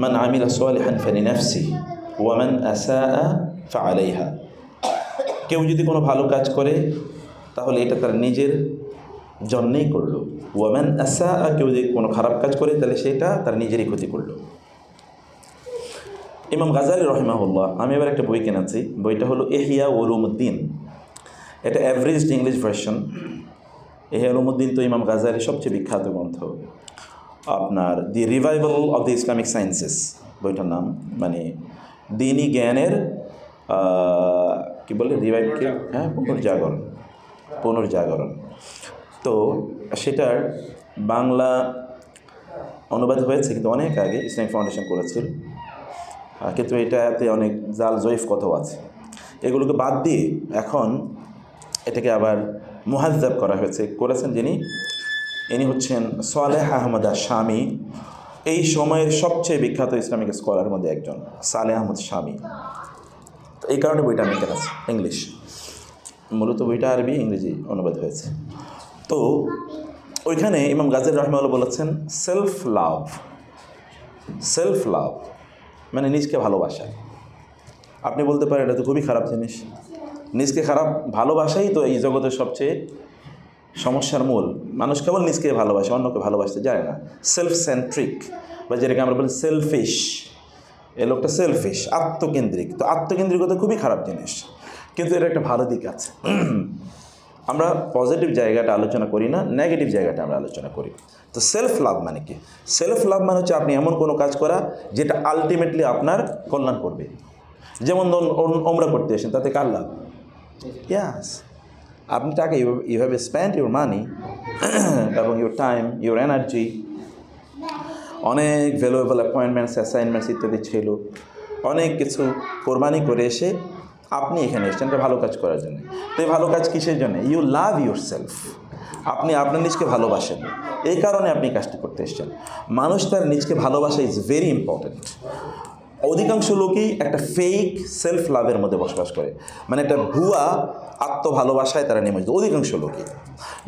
মান আমিলা সালিহান ফালিনাফসিহি ওয়া মান আসাআ ফাআলাইহা। কেউ যদি কোনো ভালো কাজ করে তাহলে এটা তার নিজের জন্যেই করলো। ওয়া মান আসাআ, কেউ যদি কোনো খারাপ কাজ করে তাহলে সেটা তার নিজেরই ক্ষতি করলো। ইমাম গাজালি রহিমাহুল্লাহ, আমি এবার একটা বই কিনেছি, বইটা হলো ইহয়া উলুমুদ্দিন। এটা অ্যাভারেজড ইংলিশ ভার্সন। ইহয়া উলুমুদ্দিন তো ইমাম গাজালির সবচেয়ে বিখ্যাত গ্রন্থ। আপনার the revival of the Islamic sciences বইটার নাম, মানে দিনী জ্ঞানের কি বলে রিভাইভকে, হ্যাঁ, পুনর্জাগরণ। তো সেটার বাংলা অনুবাদ হয়েছে, কিন্তু অনেক আগে ইসলামিক ফাউন্ডেশন করেছিল, কিন্তু এটাতে অনেক জাল জয়ীফ কথাও আছে। এগুলোকে বাদ দিয়ে এখন এটাকে আবার মুহাজ্জাব করা হয়েছে। করেছেন ইনি হচ্ছেন সালেহ আহমদ আশ-শামী, এই সময়ের সবচেয়ে বিখ্যাত ইসলামিক স্কলার মধ্যে একজন, সালেহ আহমদ শামী। তো এই কারণে বইটা আমি কেনাছি, ইংলিশ, মূলত বইটা আরবি ইংরেজি অনুবাদ হয়েছে। তো ওইখানে ইমাম গাজালি রাহিমাহুল্লাহ বলেছেন সেলফ লাভ মানে নিজকে ভালোবাসা। আপনি বলতে পারেন এটা তো খুবই খারাপ জিনিস, নিজকে ভালোবাসাই তো এই জগতের সবচেয়ে সমস্যার মূল। মানুষ কেবল নিজকে ভালোবাসে, অন্যকে ভালোবাসতে জানে না। সেলফ সেন্ট্রিক, বা যেটাকে আমরা বলি সেলফিশ, এই লোকটা সেলফিশ, আত্মকেন্দ্রিক। তো আত্মকেন্দ্রিকতা খুবই খারাপ জিনিস, কিন্তু এর একটা ভালো দিক আছে। আমরা পজিটিভ জায়গাটা আলোচনা করি না, নেগেটিভ জায়গাটা আমরা আলোচনা করি। তো সেলফ লাভ মানে কি? সেলফ লাভ মানে হচ্ছে আপনি এমন কোনো কাজ করা যেটা আলটিমেটলি আপনার কল্যাণ করবে। যেমন ধরুন ওমরা করতে এসেন, তাতে কার লাভ? ইয়াস, আপনি টাকা you have spend your money এবং ইউর টাইম, ইউর এনার্জি, অনেক ভ্যালুয়েবল অ্যাপয়েন্টমেন্টস, অ্যাসাইনমেন্টস ইত্যাদি ছিল, অনেক কিছু কোরবানি করে এসে আপনি এখানে এসেছেন একটা ভালো কাজ করার জন্য। তো এই ভালো কাজ কিসের জন্য? ইউ লাভ ইউর সেলফ, আপনি আপনার নিজকে ভালোবাসেন, এই কারণে আপনি কাজটি করতে এসেছেন। মানুষ তার নিজকে ভালোবাসা ইজ ভেরি ইম্পর্ট্যান্ট। অধিকাংশ লোকই একটা ফেক সেলফ লাভের মধ্যে বসবাস করে, মানে একটা ভুয়া আত্মভালোবাসায় তারা নিমজ্জিত, অধিকাংশ লোকই।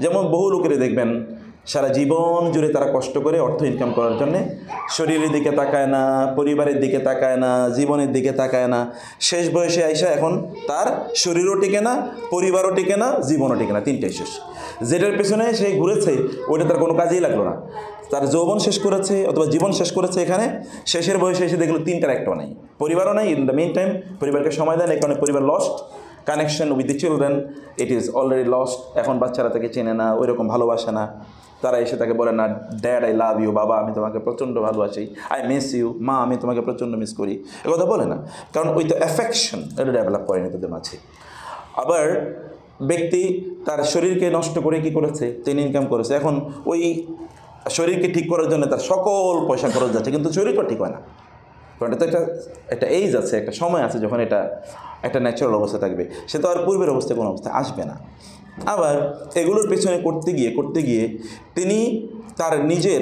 যেমন বহু লোকের দেখবেন সারা জীবন জুড়ে তারা কষ্ট করে অর্থ ইনকাম করার জন্যে শরীরের দিকে তাকায় না, পরিবারের দিকে তাকায় না, জীবনের দিকে তাকায় না। শেষ বয়সে আইসা এখন তার শরীরও টিকে না, পরিবারও টিকে না, জীবনও টিকে না, তিনটাই শেষ। যেটার পেছনে সে ঘুরেছে ওইটা তার কোনো কাজেই লাগলো না। তার যৌবন শেষ করেছে অথবা জীবন শেষ করেছে, এখানে শেষের বয়সে এসে দেখলো তিনটার একটাও নাই, পরিবারও নাই। ইন দ্য মেইন টাইম পরিবারকে সময় দেন, এই কারণে পরিবার lost, connection with the children it is already lost. এখন বাচ্চারা তাকে চেনে না, ওই রকম ভালোবাসে না। তারা এসে তাকে বলে না, ড্যাড আই লাভ ইউ, বাবা আমি তোমাকে প্রচণ্ড ভালোবাসি, আই মিস ইউ, মা আমি তোমাকে প্রচণ্ড মিস করি, এ কথা বলে না, কারণ ওই তো অ্যাফেকশন এটা ডেভেলপ করেনি তাদের মাঝে। আবার ব্যক্তি তার শরীরকে নষ্ট করে কি করেছে, তিনি ইনকাম করেছে, এখন ওই শরীরকে ঠিক করার জন্য তার সকল পয়সা খরচ যাচ্ছে, কিন্তু শরীরটা ঠিক হয় না। কারণ এটা তো একটা এইজ আছে, একটা সময় আছে যখন এটা একটা ন্যাচারাল অবস্থা থাকবে, সে তো আর পূর্বের অবস্থায় কোনো অবস্থা আসবে না। আবার এগুলোর পেছনে করতে গিয়ে তিনি তার নিজের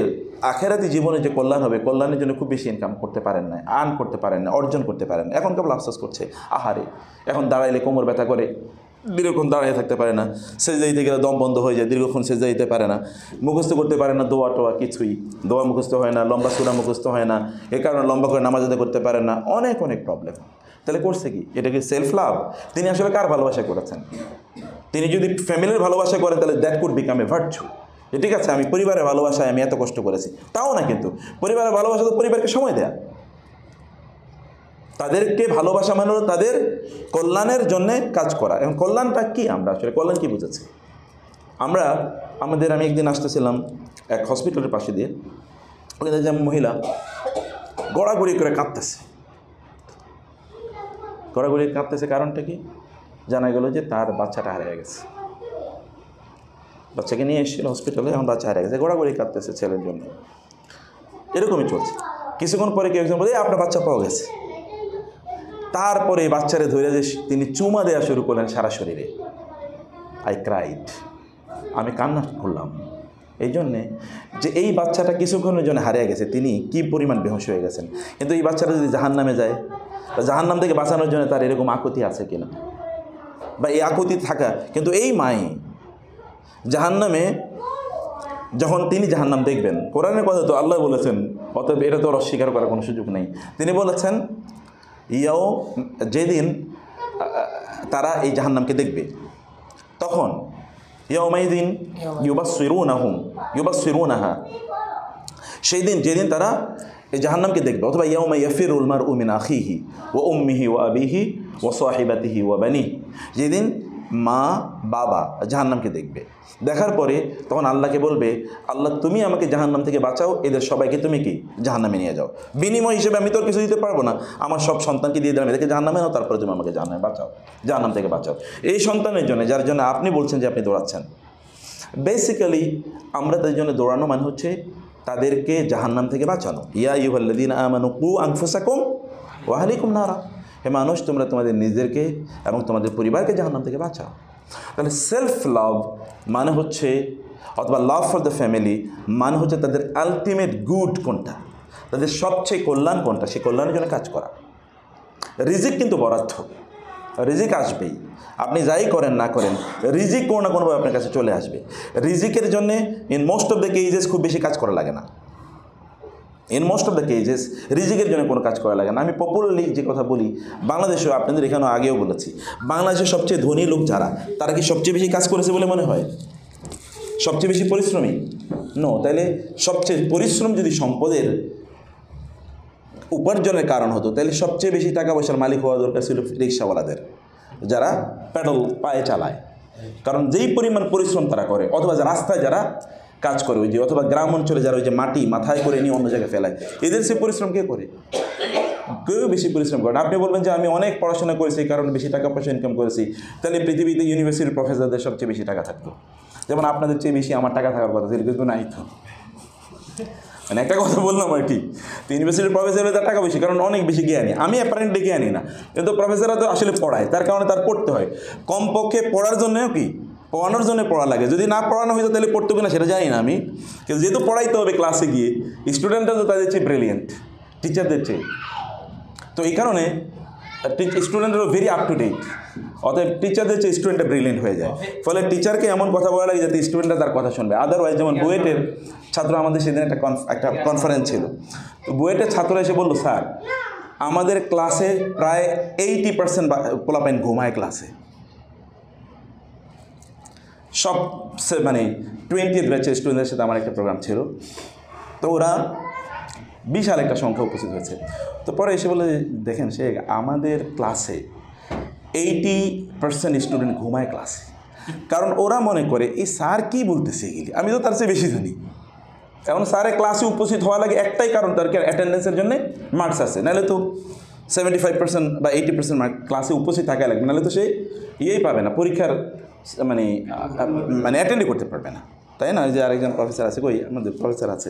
আখেরাতি জীবনে যে কল্যাণ হবে, কল্যাণের জন্য খুব বেশি ইনকাম করতে পারেন না, আর্ন করতে পারেন না, অর্জন করতে পারেন না। এখন কেবল আফসোস করছে, আহারে এখন দাঁড়াইলে কোমর ব্যথা করে, দীর্ঘক্ষণ দাঁড়িয়ে থাকতে পারে না, সেজদা দিতে গেলে দম বন্ধ হয়ে যায়, দীর্ঘক্ষণ সেজদা দিতে পারে না, মুখস্থ করতে পারে না দোয়া টোয়া কিছুই, দোয়া মুখস্থ হয় না, লম্বা সূরা মুখস্থ হয় না, এ কারণে লম্বা করে নামাজ আদায় করতে পারে না, অনেক প্রবলেম। তাহলে করছে কি? এটা কি সেলফ লাভ? তিনি আসলে কার ভালোবাসা করেছেন? তিনি যদি ফ্যামিলির ভালোবাসা করেন তাহলে that could become a virtue. ঠিক আছে, আমি পরিবারের ভালোবাসায় আমি এত কষ্ট করেছি, তাও না, কিন্তু পরিবারের ভালোবাসা তো পরিবারকে সময় দেয়া, তাদেরকে ভালোবাসা মানে তাদের কল্যাণের জন্যে কাজ করা। এখন কল্যাণটা কি? আমরা আসলে কল্যাণ কী বুঝেছি? আমি একদিন আসতেছিলাম এক হসপিটালের পাশে দিয়ে, ওখানে যে মহিলা গড়াগড়ি করে কাঁদতেছে। কারণটা কি? জানা গেল যে তার বাচ্চাটা হারিয়ে গেছে, বাচ্চাকে নিয়ে এসেছিল হসপিটালে, এখন বাচ্চা হারিয়ে গেছে, গড়াগড়ি কাঁদতেছে ছেলের জন্য। এরকমই চলছে। কিছুক্ষণ পরে কেউ একজন বলে আপনার বাচ্চা পাওয়া গেছে। তারপরে বাচ্চারে ধরে যে তিনি চুমা দেওয়া শুরু করলেন সারা শরীরে। আই ক্রাইড, আমি কান্না করলাম এই জন্যে যে এই বাচ্চাটা কিছুক্ষণের জন্য হারিয়ে গেছে, তিনি কি পরিমাণ বেহুশ হয়ে গেছেন। কিন্তু এই বাচ্চাটা যদি জাহান্নামে যায়, জাহান্নাম থেকে বাঁচানোর জন্য তার এরকম আকুতি আছে কিনা, বা এই আকুতি থাকা, কিন্তু এই মাই জাহান্নামে যখন তিনি জাহান্নাম দেখবেন, কোরআনের কথা তো আল্লাহ বলেছেন অতএব এটা তো অস্বীকার করার কোনো সুযোগ নেই। তিনি বলেছেন যেদিন তারা এই জাহান্নামকে দেখবে, তখন ইয়াউমাইদিন ইউবাসসিরুনাহা, সেই দিন যেদিন তারা এই জাহান্নামকে দেখবে, অথবা ইয়াউমা ইয়াফিরুল মারউ মিন আখিহি ওয়া উম্মিহি ওয়া আবিহি ওয়া সাহিবাতিহি ওয়া বানিহি, যেদিন মা বাবা জাহান্নামকে দেখবে। দেখার পরে তখন আল্লাহকে বলবে, আল্লাহ তুমি আমাকে জাহান্নাম থেকে বাঁচাও, এদের সবাইকে তুমি কি জাহান্নামে নিয়ে যাও। বিনিময় হিসেবে আমি তো আর কিছু দিতে পারবো না, আমার সব সন্তানকে দিয়ে দিলাম, এদেরকে জাহান্নামে নাও, তারপরে তুমি আমাকে জাহান্নামে বাঁচাও, জাহান্নাম থেকে বাঁচাও। এই সন্তানের জন্য, যার জন্য আপনি বলছেন যে আপনি দৌড়াচ্ছেন, বেসিক্যালি আমরা তাদের জন্য দৌড়ানো মানে হচ্ছে তাদেরকে জাহান্নাম থেকে বাঁচানো। ইয়া আইয়ুহাল্লাযীনা আমানু কু আনফুসাকুম ওয়া আহলিকুম নারা, হে মানুষ তোমরা তোমাদের নিজেদেরকে এবং তোমাদের পরিবারকে জাহান্নাম থেকে বাঁচাও। তাহলে সেলফ লাভ মানে হচ্ছে, অথবা লাভ ফর দ্য ফ্যামিলি মানে হচ্ছে তাদের আলটিমেট গুড কোনটা, তাদের সবচেয়ে কল্যাণ কোনটা, সেই কল্যাণের জন্য কাজ করা। রিজিক কিন্তু বরাদ্দ, রিজিক আসবেই, আপনি যাই করেন না করেন রিজিক কোনো না কোনোভাবে আপনার কাছে চলে আসবে। রিজিকের জন্যে ইন মোস্ট অফ দ্য কেজেস খুব বেশি কাজ করা লাগে না, ইন মোস্ট অফ দ্য কেজেস রিজিকের জন্য কোনো কাজ করা লাগে না। আমি পপুলারলি যে কথা বলি, বাংলাদেশেও আপনাদের এখানেও আগেও বলেছি, বাংলাদেশের সবচেয়ে ধনী লোক যারা, তারা কি সবচেয়ে বেশি কাজ করেছে বলে মনে হয়? সবচেয়ে বেশি পরিশ্রমী? নো। তাইলে সবচেয়ে পরিশ্রম যদি সম্পদের উপার্জনের কারণ হতো, তাহলে সবচেয়ে বেশি টাকা পয়সার মালিক হওয়া দরকার ছিল রিক্সাওয়ালাদের, যারা প্যাডেল পায়ে চালায়। কারণ যেই পরিমাণ পরিশ্রম তারা করে, অথবা রাস্তায় যারা কাজ করে, ওই যে, অথবা গ্রাম অঞ্চলে যারা ওই যে মাটি মাথায় করে নিয়ে অন্য জায়গায় ফেলায়, এদের সে পরিশ্রম কে করে? কেউ বেশি পরিশ্রম করেন। আপনি বলবেন যে আমি অনেক পড়াশোনা করেছি কারণ বেশি টাকা পয়সা ইনকাম করেছি, তাহলে পৃথিবীতে ইউনিভার্সিটির প্রফেসরদের সবচেয়ে বেশি টাকা থাকতো, যেমন আপনাদের চেয়ে বেশি আমার টাকা থাকার কথা ছিল, কিন্তু নাই তো। মানে একটা কথা বললাম আর কি, তো ইউনিভার্সিটির প্রফেসরের তার টাকা বেশি, কারণ অনেক বেশি জ্ঞানী। আমি অ্যাপারেন্টলি জ্ঞানী না, কিন্তু প্রফেসররা তো আসলে পড়ায়, তার কারণে তার পড়তে হয়। কমপক্ষে পড়ার জন্যও কি, পড়ানোর জন্য পড়া লাগে। যদি না পড়ানো হইতো তাহলে পড়তো কিনা সেটা জানি না আমি, কিন্তু যেহেতু পড়াইতে হবে ক্লাসে গিয়ে, স্টুডেন্টরা তো তাদের চেয়ে ব্রিলিয়েন্ট টিচারদের চেয়ে, তো এই কারণে স্টুডেন্টরা ভেরি আপ টু ডেট, অতএব টিচারদের চেয়ে স্টুডেন্টটা ব্রিলিয়েন্ট হয়ে যায়। ফলে টিচারকে এমন কথা বলা লাগে যাতে স্টুডেন্টরা তার কথা শুনবে। আদারওয়াইজ, যেমন বুয়েটের ছাত্র, আমাদের সেদিন একটা কনফারেন্স ছিল, তো বুয়েটের ছাত্ররা এসে বললো, স্যার আমাদের ক্লাসে প্রায় 80% পোলাপাইন ঘুমায় ক্লাসে। সব মানে 20th ব্যাচের স্টুডেন্টদের সাথে আমার একটা প্রোগ্রাম ছিল, তো ওরা বিশাল একটা সংখ্যা উপস্থিত হয়েছে। তো পরে এসে বলে, দেখেন সে আমাদের ক্লাসে 80% স্টুডেন্ট ঘুমায় ক্লাসে, কারণ ওরা মনে করে এই স্যার কী বলতেছে এগুলি, আমি তো তার চেয়ে বেশি জানি। এখন স্যারের ক্লাসে উপস্থিত হওয়া লাগে একটাই কারণ, তার অ্যাটেন্ডেন্সের জন্য মার্কস আছে, নাহলে তো 75% বা 80% মার্ক ক্লাসে উপস্থিত থাকা লাগবে, নাহলে তো সে ইয়েই পাবে না, পরীক্ষার মানে অ্যাটেন্ডই করতে পারবে না, তাই না? যে আরেকজন প্রফেসর আছে, কই আমাদের প্রফেসর আছে,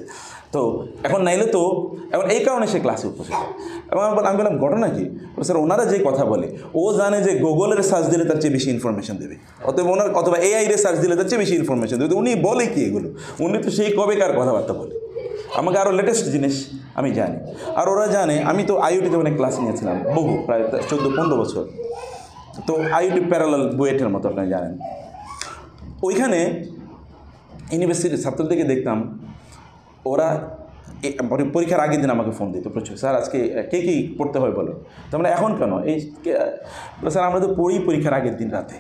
তো এখন নাইলে তো এখন এই কারণে সে ক্লাসে উপস্থিত হয়। এবং আমি বললাম ঘটনা কি? স্যার ওনারা যে কথা বলে, ও জানে যে গুগলের সার্চ দিলে তার চেয়ে বেশি ইনফরমেশন দেবে, অতএব ওনার, অথবা এআইরে সার্চ দিলে তার চেয়ে বেশি ইনফরমেশন দেবে। উনি বলে কি এগুলো? উনি তো সেই কবেকার কথাবার্তা বলে, আমাকে আরও লেটেস্ট জিনিস আমি জানি। আর ওরা জানে আমি তো আইওটিতে অনেক ক্লাস নিয়েছিলাম, বহু, প্রায় 14-15 বছর। তো আইওটি প্যারালাল বুয়েটের মতো আপনি জানেন, ওইখানে ইউনিভার্সিটির ছাত্রদেরকে দেখতাম, ওরা পরীক্ষার আগের দিন আমাকে ফোন দিত প্রচুর, স্যার আজকে কে কী পড়তে হয় বলো। তো আমরা এখন কেন এই স্যার আমরা তো পড়ি পরীক্ষার আগের দিন রাতে,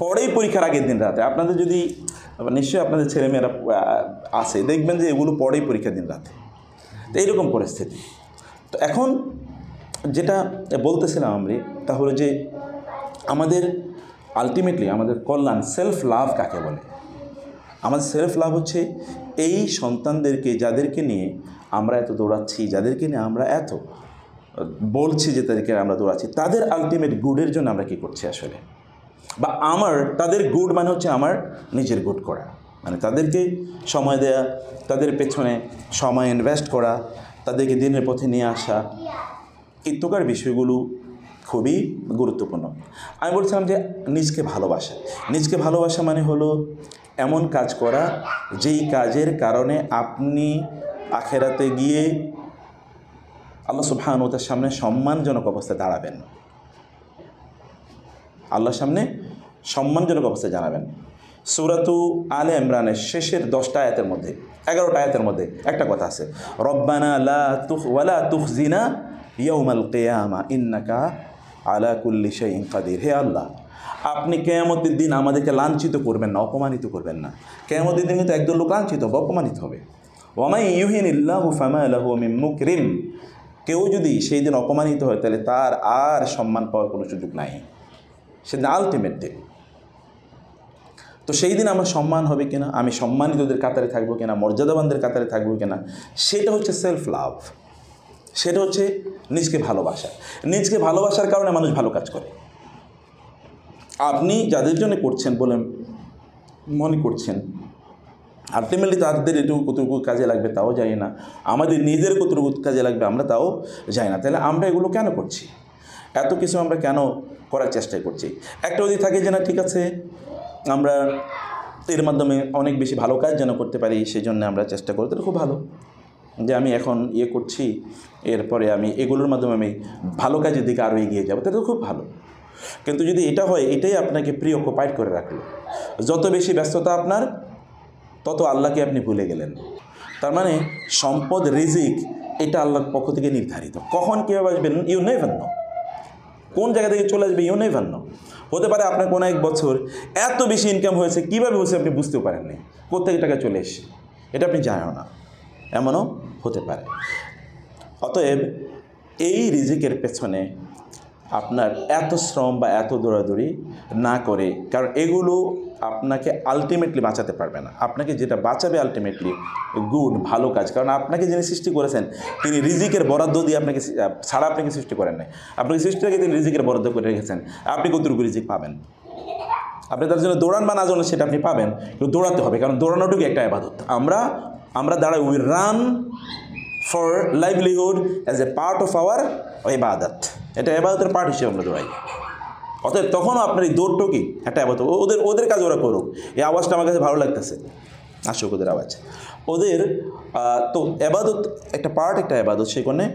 পড়েই পরীক্ষার আগের দিন রাতে। আপনাদের যদি নিশ্চয়ই আপনাদের ছেলেমেয়েরা আছে, দেখবেন যে এগুলো পড়েই পরীক্ষার দিন রাতে। তো এইরকম পরিস্থিতি। তো এখন যেটা বলতেছিলাম আমি, তা হলো যে আমাদের আলটিমেটলি আমাদের কল্যাণ, সেলফ লাভ কাকে বলে? আমাদের সেলফ লাভ হচ্ছে এই সন্তানদেরকে, যাদেরকে নিয়ে আমরা এত দৌড়াচ্ছি, যাদেরকে নিয়ে আমরা এত বলছি যে তাদেরকে আমরা দৌড়াচ্ছি, তাদের আলটিমেট গুডের জন্য আমরা কী করছি আসলে, বা তাদের গুড মানে হচ্ছে আমার নিজের গুড করা, মানে তাদেরকে সময় দেয়া, তাদের পেছনে সময় ইনভেস্ট করা, তাদেরকে দিনের পথে নিয়ে আসা, এই প্রকার বিষয়গুলো খুবই গুরুত্বপূর্ণ। আমি বলছিলাম যে নিজকে ভালোবাসা, নিজকে ভালোবাসা মানে হলো এমন কাজ করা যেই কাজের কারণে আপনি আখেরাতে গিয়ে আল্লাহ সুবহানাহু ওয়া তাআলার সামনে সম্মানজনক অবস্থায় দাঁড়াবেন, আল্লাহর সামনে সম্মানজনক অবস্থায় জানাবেন। সূরাতু আলে ইমরানের শেষের 10টা আয়াতের মধ্যে 11টা আয়াতের মধ্যে একটা কথা আছে, রব্বানা ওয়ালা তুখজিনা ইয়াউমাল কিয়ামা ইন্নাকা আলা কুল্লি শাইইন কাদির। হে আল্লাহ, আপনি কিয়ামতের দিন আমাদেরকে লাঞ্ছিত করবেন না, অপমানিত করবেন না। কিয়ামতের দিন কিন্তু একদল লোক লাঞ্ছিত হবে, অপমানিত হবে। ওয়ামাই ইউহিনিল্লাহু ফামা লাহু মিন মুকরিম, কেউ যদি সেই দিন অপমানিত হয় তাহলে তার আর সম্মান পাওয়ার কোনো সুযোগ নাই, সেদিন আলটিমেট ডে। তো সেই দিন আমার সম্মান হবে কিনা, আমি সম্মানিতদের কাতারে থাকবো কিনা, মর্যাদাবানদের কাতারে থাকবো কিনা, সেটা হচ্ছে সেলফ লাভ, সেটা হচ্ছে নিজকে ভালোবাসা। নিজকে ভালোবাসার কারণে মানুষ ভালো কাজ করে। আপনি যাদের জন্য করছেন বলে মনে করছেন, আলটিমেটলি তাদের এটুকু কতটুকু কাজে লাগবে তাও জানি না, আমাদের নিজের কতটুকু কাজে লাগবে আমরা তাও জানি না। তাহলে আমরা এগুলো কেন করছি, এত কিছু আমরা কেন করার চেষ্টা করছি? একটা যদি থাকে যে না ঠিক আছে আমরা এর মাধ্যমে অনেক বেশি ভালো কাজ যেন করতে পারি, সেই জন্য আমরা চেষ্টা করি, তাহলে খুব ভালো যে আমি এখন করছি, এরপরে আমি এগুলোর মাধ্যমে আমি ভালো কাজের দিকে আরও এগিয়ে যাবো, তাহলে খুব ভালো। কিন্তু যদি এটা হয়, এটাই আপনাকে প্রিঅকুপাইড করে রাখলো, যত বেশি ব্যস্ততা আপনার তত আল্লাহকে আপনি ভুলে গেলেন। তার মানে সম্পদ, রিজিক এটা আল্লাহর পক্ষ থেকে নির্ধারিত, কখন কীভাবে আসবেন ইউ নেভার নো, কোন জায়গা থেকে চলে আসবে ইউ নেভার নো। হতে পারে আপনার কোনো এক বছর এত বেশি ইনকাম হয়েছে, কীভাবে হয়েছে আপনি বুঝতেও পারেননি, কোথেকে টাকা চলে এসছে এটা আপনি জানেন না, এমনও হতে পারে। অতএব এই রিজিকের পেছনে আপনার এত শ্রম বা এত দৌড়াদৌড়ি না করে, কারণ এগুলো আপনাকে আলটিমেটলি বাঁচাতে পারবে না। আপনাকে যেটা বাঁচাবে আলটিমেটলি গুড, ভালো কাজ, কারণ আপনাকে যিনি সৃষ্টি করেছেন তিনি রিজিকের বরাদ্দ দিয়ে আপনাকে ছাড়া আপনাকে সৃষ্টি করেন নাই, আপনাকে সৃষ্টি থেকে তিনি রিজিকের বরাদ্দ করে রেখেছেন। আপনি কতটুকু রিজিক পাবেন, আপনি তার জন্য দৌড়ান বা না জন্য সেটা আপনি পাবেন, কিন্তু দৌড়াতে হবে, কারণ দৌড়ানোটুকু একটা ইবাদত। আমরা দাঁড়াই, we run for livelihood as a part of our ইবাদত, এটা ইবাদতের পার্ট হিসেবে আমরা দৌড়াই। অতএব তখনও আপনার এই দৌড়টাও কি একটা ইবাদত, ওদের কাজ ওরা করুক, এই আওয়াজটা আমার কাছে ভালো লাগতেছে, আসুক ওদের আওয়াজ, ওদের তো ইবাদত একটা পার্ট, একটা ইবাদত, সেই কারণে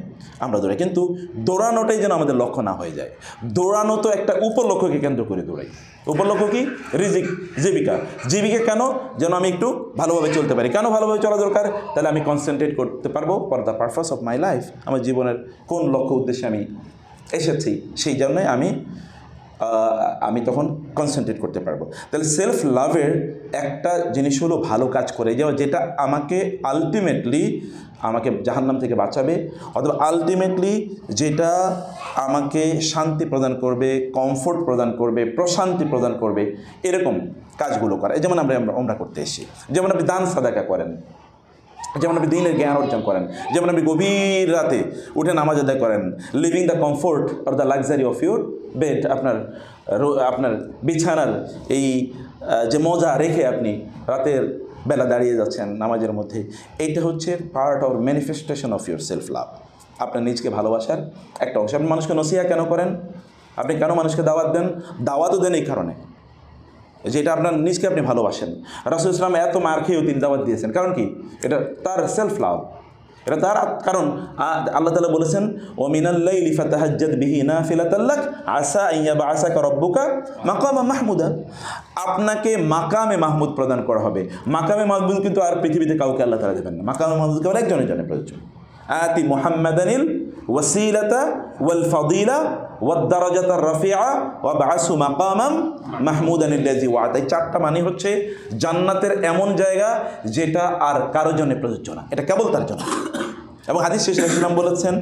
আমরা দৌড়াই। কিন্তু দৌড়ানোটাই যেন আমাদের লক্ষ্য না হয়ে যায়। দৌড়ানো তো একটা উপলক্ষ্যকে কেন্দ্র করে দৌড়াই। উপলক্ষ্য কি? রিজিক, জীবিকা। জীবিকা কেন? যেন আমি একটু ভালোভাবে চলতে পারি। কেন ভালোভাবে চলা দরকার? তাহলে আমি কনসেন্ট্রেট করতে পারবো for the purpose of my life, আমার জীবনের কোন লক্ষ্য উদ্দেশ্যে আমি এসেছি, সেই জন্যই আমি তখন কনসেন্ট্রেট করতে পারবো। তাহলে সেলফ লাভের একটা জিনিস হলো ভালো কাজ করে যাওয়া, যেটা আমাকে আলটিমেটলি আমাকে জাহান্নাম থেকে বাঁচাবে, অথবা আলটিমেটলি যেটা আমাকে শান্তি প্রদান করবে, কমফোর্ট প্রদান করবে, প্রশান্তি প্রদান করবে, এরকম কাজগুলো করা। যেমন আমরা করতে এসেছি, যেমন আপনি দান সাদাকা করেন, যেমন আপনি দিনের জ্ঞান অর্জন করেন, যেমন আপনি গভীর রাতে উঠে নামাজ আদায় করেন, living the comfort or the luxury of your bed, আপনার বিছানার এই যে মজা রেখে আপনি রাতের বেলা দাঁড়িয়ে যাচ্ছেন নামাজের মধ্যে, এইটা হচ্ছে part or manifestation of your self love, আপনার নিজকে ভালোবাসার একটা অংশ। আপনি মানুষকে নসিহা কেন করেন? আপনি কেন মানুষকে দাওয়াত দেন? দাওয়াতও দেন এই কারণে যেটা আপনার নিজকে আপনি ভালোবাসেন। রাসূল ইসলাম এত মার খেয়েও তিনি দাওয়াত দিয়েছেন, কারণ কি? এটা তার সেলফ লাভ, এটা তার কারণ। আল্লাহ তাআলা বলেছেন, ও মিনাল লাইলি ফাতাহাজ্জাদ বিহি নাফিলাতাল লাক আসা আন ইয়াবআসাকা রাব্বুকা মাকামা মাহমুদা। আপনাকে মাকামে মাহমুদ প্রদান করা হবে। মাকামে মাহমুদ কিন্তু আর পৃথিবীতে কাউকে আল্লাহ তাআলা দেবেন না। মাকামে মাহমুদ কেবল একজনের জন্য প্রযোজ্য। আতি মুহাম্মাদানিল ওয়াসিলাতা ওয়াল ফাদিলা ওয়াদ দারাজাতার রাফিআ ওয়াবআসু মাকামাম মাহমুদানিল্লাযী ওয়া'আতা। এই চারটা মানে হচ্ছে জান্নাতের এমন জায়গা যেটা আর কারোর জন্য প্রযোজ্য না, এটা কেবল তার জন্য। এবং হাদিস শেষে রাসূলুল্লাহ বলেছেন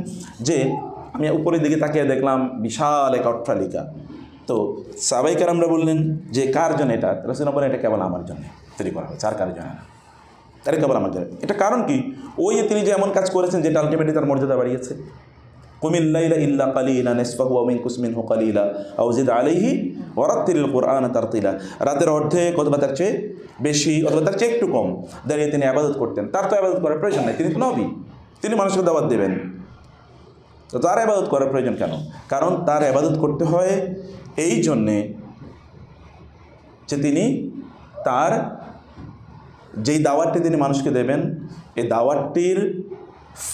যে আমি উপরের দিকে তাকিয়ে দেখলাম বিশাল এক অট্টালিকা। তো সাহাবায়ে কেরামরা বললেন যে কার জন্য এটা? রাসূলুল্লাহ বলেন এটা কেবল আমার জন্য তৈরি করা হয়েছে, আর কারোর জন্য না, এটা কেবল আমার জন্য। এটা কারণ কি? ওই যে তিনি যে এমন কাজ করেছেন যেটা আলটিমেটলি তার মর্যাদা বাড়িয়েছে। কুমিল লাইলা ইল্লা কালিলা নিসফাহু ওয়া মিনকুস মিনহু কালিলা আও জিদ আলাইহি ওয়ারাত্তিলিল কুরআনা তারতিলা। রাতের অর্ধেক অথবা তার চেয়ে বেশি অথবা তার চেয়ে একটু কম দাঁড়িয়ে তিনি ইবাদত করতেন। তার তো ইবাদত করার প্রয়োজন নাই, তিনি তো নবী, তিনি মানুষকে দাওয়াত দেবেন, তো তার ইবাদত করার প্রয়োজন কেন? কারণ তার ইবাদত করতে হয় এই জন্যে যে তিনি তার যেই দাওয়াতটি তিনি মানুষকে দেবেন, এই দাওয়াতটির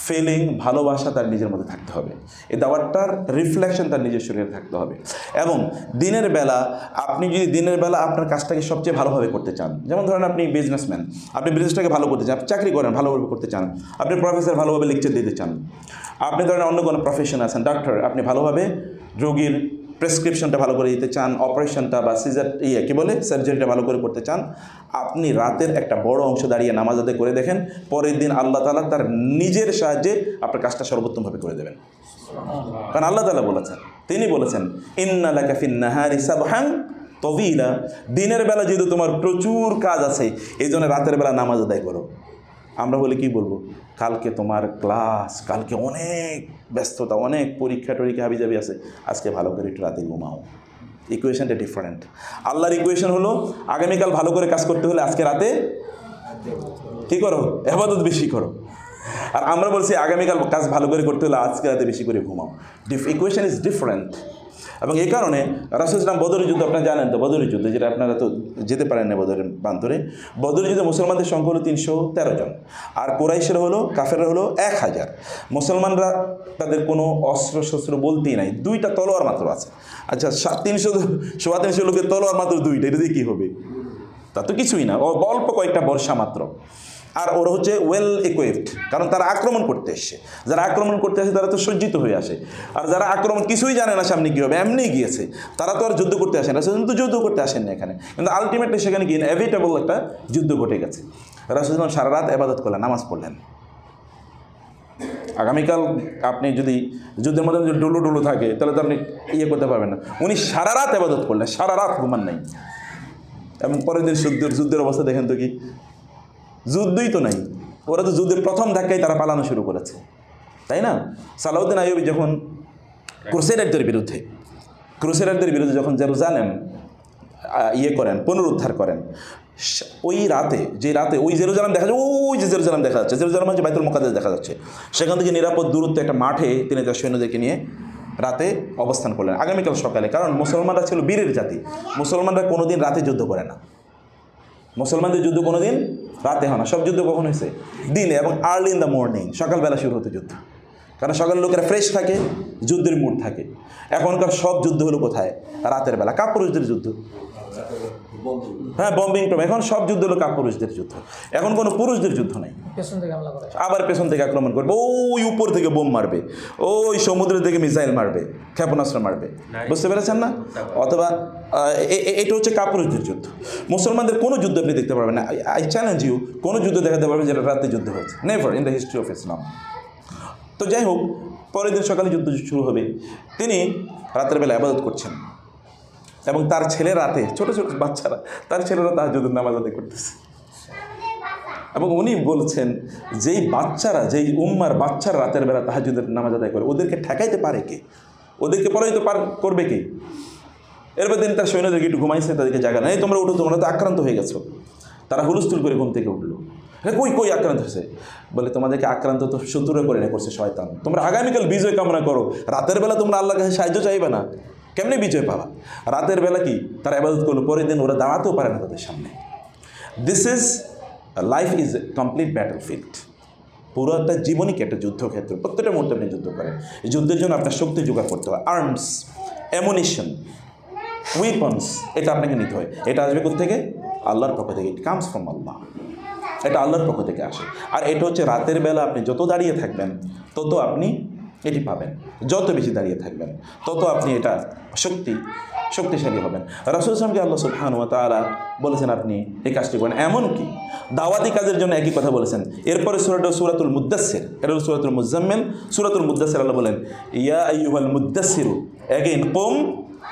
ফিলিং, ভালোবাসা তার নিজের মধ্যে থাকতে হবে। এই দাওয়াতটার রিফ্লেকশন তার নিজের শরীরে থাকতে হবে। এবং দিনের বেলা আপনি যদি দিনের বেলা আপনার কাজটাকে সবচেয়ে ভালোভাবে করতে চান, যেমন ধরেন আপনি বিজনেসম্যান, আপনি বিজনেসটাকে ভালো করতে চান, আপনি চাকরি করেন ভালোভাবে করতে চান, আপনি প্রফেসর ভালোভাবে লেকচার দিতে চান, আপনি ধরেন অন্য কোনো প্রফেশন আছেন ডাক্তার, আপনি ভালোভাবে রোগীর প্রেসক্রিপশনটা ভালো করে দিতে চান, অপারেশনটা বা সিজার সার্জারিটা ভালো করে করতে চান, আপনি রাতের একটা বড় অংশ দাঁড়িয়ে নামাজ আদায় করে দেখেন, পরের দিন আল্লাহ তাআলা তার নিজের সাহায্যে আপনার কাজটা সর্বোত্তমভাবে করে দেবেন। কারণ আল্লাহ তাআলা বলেছেন, তিনি বলেছেন ইন্না লাকা ফিন নাহারি সাবহান তাওয়িলা, দিনের বেলা যেহেতু তোমার প্রচুর কাজ আছে এই জন্য রাতের বেলা নামাজ আদায় করো। আমরা বলে কি বলবো, কালকে তোমার ক্লাস, কালকে অনেক ব্যস্ততা, অনেক পরীক্ষা টরীক্ষা হাবিজাবি আছে, আজকে ভালো করে একটু রাতে ঘুমাও। ইকুয়েশনটা ডিফারেন্ট। আল্লাহর ইকুয়েশন হলো আগামীকাল ভালো করে কাজ করতে হলে আজকে রাতে কী করো, ইবাদত বেশি করো। আর আমরা বলছি আগামীকাল কাজ ভালো করে করতে হলে আজকে রাতে বেশি করে ঘুমাও। Equation is different. এবং এই কারণে রাসূল সাল্লাল্লাহু আলাইহি ওয়াসাল্লাম বদরের যুদ্ধ আপনারা জানেন তো, বদরের যুদ্ধে যেটা আপনারা তো যেতে পারেন না বদরের প্রান্তরে, বদরের যুদ্ধে মুসলমানদের সংখ্যা হলো 313 জন, আর কুরাইশের হলো, কাফেররা হলো 1000। মুসলমানরা তাদের কোনো অস্ত্র শস্ত্র বলতেই নাই, 2টা তলোয়ার মাত্র আছে। আচ্ছা 300 লোকের তলোয়ার মাত্র 2টা, এটা দিয়ে কী হবে? তা তো কিছুই না, অল্প কয়েকটা বর্ষা মাত্র। আর ওরা হচ্ছে ওয়েল ইকুইপড, কারণ তারা আক্রমণ করতে এসছে। যারা আক্রমণ করতে আসে তারা তো সজ্জিত হয়ে আসে, আর যারা আক্রমণ কিছুই জানে না সামনে কী হবে, এমনি গিয়েছে, তারা তো আর যুদ্ধ করতে আসে না, কিন্তু যুদ্ধ করতে আসেন না এখানে, কিন্তু আলটিমেটলি সেখানে গিয়ে ইনএভিটেবল একটা যুদ্ধ ঘটে গেছে। রাসূল সারা রাত ইবাদত করলেন, নামাজ পড়লেন। আগামীকাল আপনি যদি যুদ্ধের মধ্যে যদি ডুলু থাকে তাহলে তো আপনি করতে পারবেন না। উনি সারা রাত ইবাদত করলেন, সারা রাত ঘুমান নাই। এবং পরের দিন যুদ্ধের অবস্থা দেখেন তো কি, যুদ্ধই তো নাই, ওরা তো যুদ্ধের প্রথম ধাক্কায় তারা পালানো শুরু করেছে, তাই না? সালাউদ্দিন আইয়ুবী যখন ক্রুসেডারদের বিরুদ্ধে যখন জেরুজালেম করেন, পুনরুদ্ধার করেন, ওই রাতে ওই জেরুজালেম দেখা যাচ্ছে, ওই যে জেরুজালেম দেখা যাচ্ছে, জেরুজালেম হচ্ছে বাইতুল মুকাদ্দাস দেখা যাচ্ছে, সেখান থেকে নিরাপদ দূরত্বে একটা মাঠে তিনি তার সৈন্যদেরকে নিয়ে রাতে অবস্থান করলেন আগামীকাল সকালে। কারণ মুসলমানরা ছিল বীরের জাতি, মুসলমানরা কোনোদিন রাতে যুদ্ধ করে না, মুসলমানদের যুদ্ধ কোনোদিন রাতে হয় না, সব যুদ্ধ কখন হয়েছে? দিনে, এবং আর্লি ইন দ্য মর্নিং, সকালবেলা শুরু হতো যুদ্ধ। কারণ সকালের লোকেরা ফ্রেশ থাকে, যুদ্ধের মুড থাকে। এখনকার সব যুদ্ধ হলো কোথায়? রাতের বেলা। কাপুরুষদের যুদ্ধ, হ্যাঁ, বম্বিং টম, এখন সব যুদ্ধ হলো কাপুরুষদের যুদ্ধ, এখন কোনো পুরুষদের যুদ্ধ নেই। আবার পেছন থেকে আক্রমণ করবে, ওই উপর থেকে বোম মারবে, ওই সমুদ্র থেকে মিসাইল মারবে, ক্ষেপণাস্ত্র মারবে, বুঝতে পেরেছেন না? অথবা এটা হচ্ছে কাপুরুষদের যুদ্ধ। মুসলমানদের কোনো যুদ্ধ আপনি দেখতে পারবেন না, আই চ্যালেঞ্জ ইউ, কোনো যুদ্ধ দেখাতে পারবেন যেটা রাতে যুদ্ধ হয়েছে, never in the history of Islam. তো যাই হোক, পরের দিন সকালে যুদ্ধ শুরু হবে, তিনি রাতের বেলা ইবাদত করছেন, এবং তার ছেলে রাতে, ছোট ছোট বাচ্চারা, তার ছেলেরা তাহাজ্জুদের নামাজ আদায় করতেছে। এবং উনি বলছেন যেই উম্মার বাচ্চারা রাতের বেলা তাহাজ্জুদের নামাজ আদায় করে, ওদেরকে ঠেকাইতে পারে কে? ওদেরকে পরাজিত করবে কে? এরপর দিন তার সৈন্যদেরকে একটু ঘুমাইছে, তাদেরকে জায়গা নেই, তোমরা উঠো, তোমরা তো আক্রান্ত হয়ে গেছো। তারা হুলস্থুল করে ঘুম থেকে উঠলো। হ্যাঁ, কই আক্রান্ত হয়েছে? বলে তোমাদেরকে আক্রান্ত তো শত্রুরা করে করছে শয়তান। তোমরা আগামীকাল বিজয় কামনা করো, রাতের বেলা তোমরা আল্লাহর কাছে সাহায্য চাইবে না, কেমনি বিজয় পাবা? রাতের বেলা কি তারা ইবাদত করলো, পরের দিন ওরা দাঁড়াতেও পারে না তাদের সামনে। This is life is a complete battlefield. পুরো একটা জীবনই একটা যুদ্ধক্ষেত্র, প্রত্যেকটা মুহূর্তে আপনি যুদ্ধ করেন। এই যুদ্ধের জন্য আপনার শক্তি জোগাড় করতে হয়, আর্মস, অ্যামুনিশন, উইপন্স, এটা আপনাকে নিতে হয়। এটা আসবে কোত্থেকে? আল্লাহর পক্ষ থেকে। ইট কামস ফ্রম আল্লাহ, এটা আল্লাহর পক্ষ থেকে আসে। আর এটা হচ্ছে রাতের বেলা আপনি যত দাঁড়িয়ে থাকবেন তত আপনি এটি পাবেন, যত বেশি দাঁড়িয়ে থাকবেন তত আপনি এটা শক্তিশালী হবেন। রাসূল সাল্লাল্লাহু আল্লাহ সুবহানাহু ওয়া তাআলা বলেছেন আপনি এই কাজটি করেন। এমনকি দাওয়াতি কাজের জন্য একই কথা বলেছেন। এরপরে সূরাতুল মুদ্দাসসির, এটা হল সূরাতুল মুজাম্মিল। সূরাতুল মুদ্দাসসির আল্লাহ বলেন ইয়া আইয়ুহাল মুদ্দাসসিরু, এগেইন কুম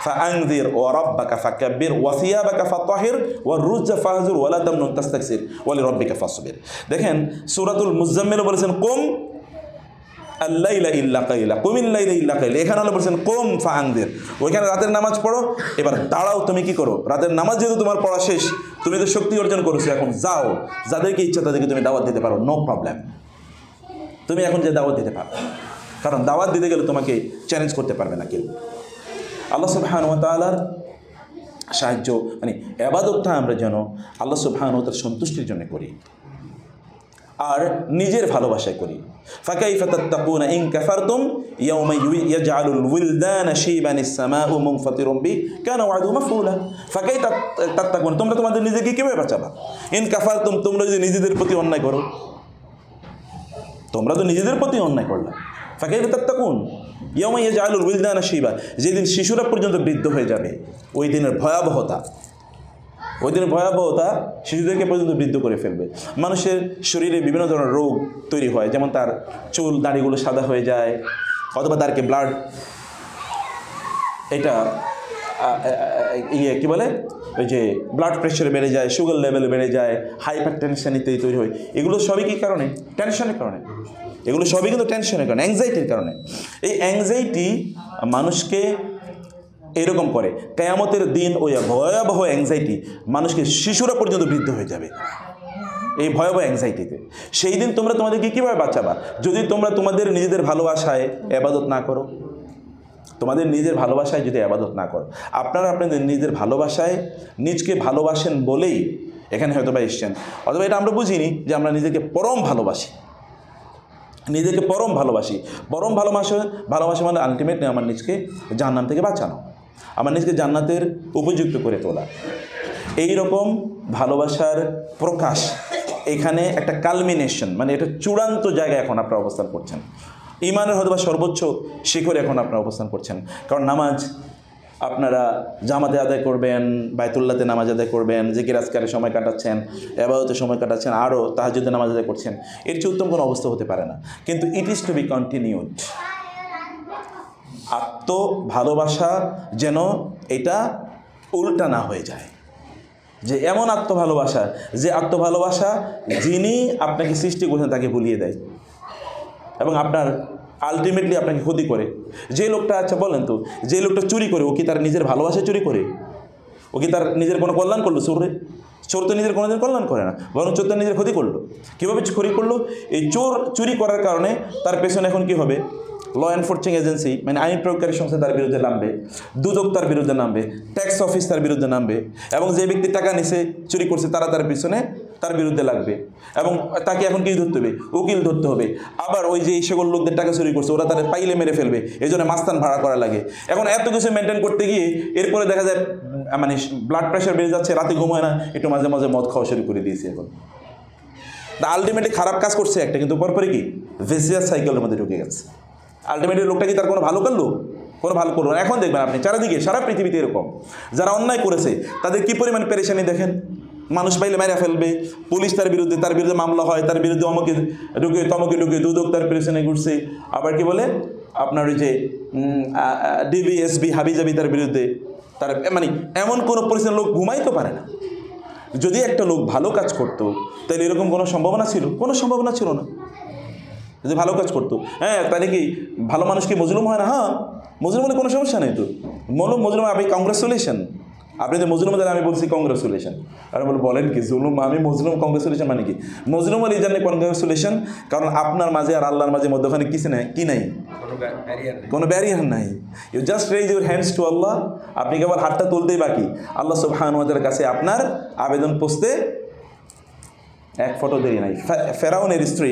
ফাআনযির ওয়া রাব্বাকা ফাকাব্বির ওয়া সিয়াবাকা ফাতাহির ওয়া রুজ্জা ফাহজুর ওয়া লা তামনুন তাস্তাকসির ওয়া লিরাব্বিকা ফাসবির। দেখেন সূরাতুল মুজাম্মিল বলেছেন কুম আল্লাইলা ইল্লা কাইলা, কুমিল লাইলা ইল্লা কাইলা। এখানে আল্লাহ বলেছেন কুম ফাআনযির, ওইখানে রাতের নামাজ পড়ো, এবার দাঁড়াও, তুমি কি করো? রাতের নামাজ যেহেতু তোমার পড়া শেষ, তুমি তো শক্তি অর্জন করেছো, এখন যাও, যাদেরকে ইচ্ছা তাদেরকে তুমি দাওয়াত দিতে পারো, নো প্রবলেম। তুমি এখন যে দাওয়াত দিতে পারো, কারণ দাওয়াত দিতে গেলে তোমাকে চ্যালেঞ্জ করতে পারবে না কেউ। আল্লাহ সুবহানাহু ওয়া তাআলার সাহায্য, মানে ইবাদতটা আমরা যেন আল্লাহ সুবহানাহু ওয়া তাআলার সন্তুষ্টির জন্য করি। আর নিজের ভালোবাসায় করি। ফাকাইফা তাত্তাকুনা ইন কাফারতুম ইয়াওমা ইয়াজআলুল উইলদানা শিবানিস সামাউ মুনফাতিরুম বি কানা ওয়াদু মাফউলা। ফাকাইফা তাত্তাকুন, তোমরা তোমাদের নিজেকে কিভাবে বাঁচাবা? ইন কাফারতুম, তোমরা যদি নিজেদের প্রতি অন্যায় করো, তোমরা তো নিজেদের প্রতি অন্যায় করলা। ফাকাইফা তাত্তাকুন ইয়াওমা ইয়াজআলুল উইলদানা শিবা, যেদিন শিশুরা পর্যন্ত বৃদ্ধ হয়ে যাবে, ওই দিনের ভয়াবহতা, ওই দিনের ভয়াবহতা শিশুদেরকে পর্যন্ত বৃদ্ধ করে ফেলবে। মানুষের শরীরে বিভিন্ন ধরনের রোগ তৈরি হয়, যেমন তার চুল দাড়িগুলো সাদা হয়ে যায়, অথবা তারকে ব্লাড এটা কী বলে, ওই যে ব্লাড প্রেশার বেড়ে যায়, সুগার লেভেল বেড়ে যায়, হাইপার টেনশন ইত্যাদি তৈরি হয়। এগুলো সবই কী কারণে? টেনশনের কারণে। এগুলো সবই কিন্তু টেনশনের কারণে, অ্যাংজাইটির কারণে। এই অ্যাংজাইটি মানুষকে এরকম করে, কিয়ামতের দিন ওই ভয়াবহ অ্যাংজাইটি মানুষকে, শিশুরা পর্যন্ত বৃদ্ধ হয়ে যাবে এই ভয়াবহ অ্যাংজাইটিতে। সেই দিন তোমরা তোমাদেরকে কীভাবে বাঁচাবা? যদি তোমরা তোমাদের নিজেদের ভালোবাসায় ইবাদত না করো, তোমাদের নিজের ভালোবাসায় যদি ইবাদত না করো, আপনারা আপনাদের নিজের ভালোবাসায় নিজকে ভালোবাসেন বলেই এখানে হয়তো বা এসছেন, অথবা এটা আমরা বুঝিনি যে আমরা নিজেকে পরম ভালোবাসি, নিজেকে পরম ভালোবাসি। পরম ভালোবাসা মানে আলটিমেটলি আমার নিজকে জাহান্নাম থেকে বাঁচানো, আমার নিজকে জান্নাতের উপযুক্ত করে তোলা। এই রকম ভালোবাসার প্রকাশ এখানে একটা কালমিনেশন, মানে এটা চূড়ান্ত জায়গায় এখন আপনারা অবস্থান করছেন, ইমানের হয়তো বা সর্বোচ্চ শিখরে এখন আপনারা অবস্থান করছেন। কারণ নামাজ আপনারা জামাতে আদায় করবেন, বায়তুল্লাহতে নামাজ আদায় করবেন, জিকির আজকারে সময় কাটাচ্ছেন, ইবাদতে সময় কাটাচ্ছেন, আরও তাহাজ্জুদে নামাজ আদায় করছেন, এর চেয়ে উত্তম কোনো অবস্থা হতে পারে না। কিন্তু it is to be continued. আত্ম ভালোবাসা যেন এটা উল্টা না হয়ে যায়, যে এমন আত্মভালোবাসা, যে আত্মভালোবাসা যিনি আপনাকে সৃষ্টি করেছেন তাকে ভুলিয়ে দেয় এবং আপনার আলটিমেটলি আপনাকে ক্ষতি করে। যে লোকটা, আচ্ছা বলেন তো, যে লোকটা চুরি করে, ও কি তার নিজের ভালোবাসা চুরি করে? ও কি তার নিজের কোনো কল্যাণ করলো? চোর তো নিজের কোনোদিন কল্যাণ করে না, বরং চোর তো নিজের ক্ষতি করলো। কীভাবে ক্ষতি করলো? এই চুরি করার কারণে তার পেছনে এখন কি হবে? ল এনফোর্সিং এজেন্সি, মানে আইন প্রয়োগকারী সংস্থা তার বিরুদ্ধে নামবে, দুদক তার বিরুদ্ধে নামবে, ট্যাক্স অফিস তার বিরুদ্ধে নামবে, এবং যে ব্যক্তি টাকা নিছে, চুরি করছে, তারা তার পিছনে তার বিরুদ্ধে লাগবে, এবং তাকে এখন কি ধরতে হবে? উকিল ধরতে হবে। আবার ওই যে এই সকল লোকদের টাকা চুরি করছে, ওরা তাদের পাইলে মেরে ফেলবে, এই জন্য মাস্তান ভাড়া করা লাগে। এখন এত কিছু মেনটেন করতে গিয়ে এরপরে দেখা যায় মানে ব্লাড প্রেশার বেড়ে যাচ্ছে, রাতে ঘুমায় না, একটু মাঝে মাঝে মদ খাওয়া শুরু করে দিয়েছে। এখন আলটিমেটলি খারাপ কাজ করছে একটা, কিন্তু পরপরে কি ভিসিয়াস সাইকেলের মধ্যে ঢুকে গেছে। আলটিমেটলি লোকটা কি তার কোনো ভালো করলো? কোনো ভালো করলো না। এখন দেখবেন আপনি চারিদিকে, সারা পৃথিবীতে এরকম যারা অন্যায় করেছে তাদের কী পরিমাণ পেরেশানি দেখেন। মানুষ পাইলে মেরে ফেলবে, পুলিশ তার বিরুদ্ধে মামলা হয়, তার বিরুদ্ধে অমুকে ঢুকে তমকে ঢুকে, দুদক তার পেরেশানি ঘুরছে। আবার কি বলে আপনার ওই যে ডিভিএসবি হাবিজাবি তার বিরুদ্ধে, তার মানে এমন কোনো পরিস্থিতি লোক ঘুমাইতে পারে না। যদি একটা লোক ভালো কাজ করতো তাহলে এরকম কোনো সম্ভাবনা ছিল? কোনো সম্ভাবনা ছিল না। যদি ভালো কাজ করতো, হ্যাঁ, তাহলে কি ভালো মানুষ কি মজলুম হয় না? হ্যাঁ, মজলুম হলে কোনো সমস্যা নেই তো। মজলুম আপনি কংগ্রেচুলেশন, আপনি যে মজলুম হলে আমি বলছি কংগ্রেচুলেশন। আর বলেন কি জুলুম, আমি মজলুম, কংগ্রেচুলেশন মানে কি? মজলুম হলে এই জন্য কংগ্রেচুলেশন, কারণ আপনার মাঝে আর আল্লাহর মাঝে মধ্যখানে কিছু নেই, কি নাই, কোনো ব্যারিয়ার নাই। You just raise your hands to Allah. আপনি কেবল হাতটা তুলতেই বাকি, আল্লাহ সুবহানাহু ওয়া তাআলার কাছে আপনার আবেদন পৌঁছতে এক ফটো দেরি নাই। ফেরাউনের স্ত্রী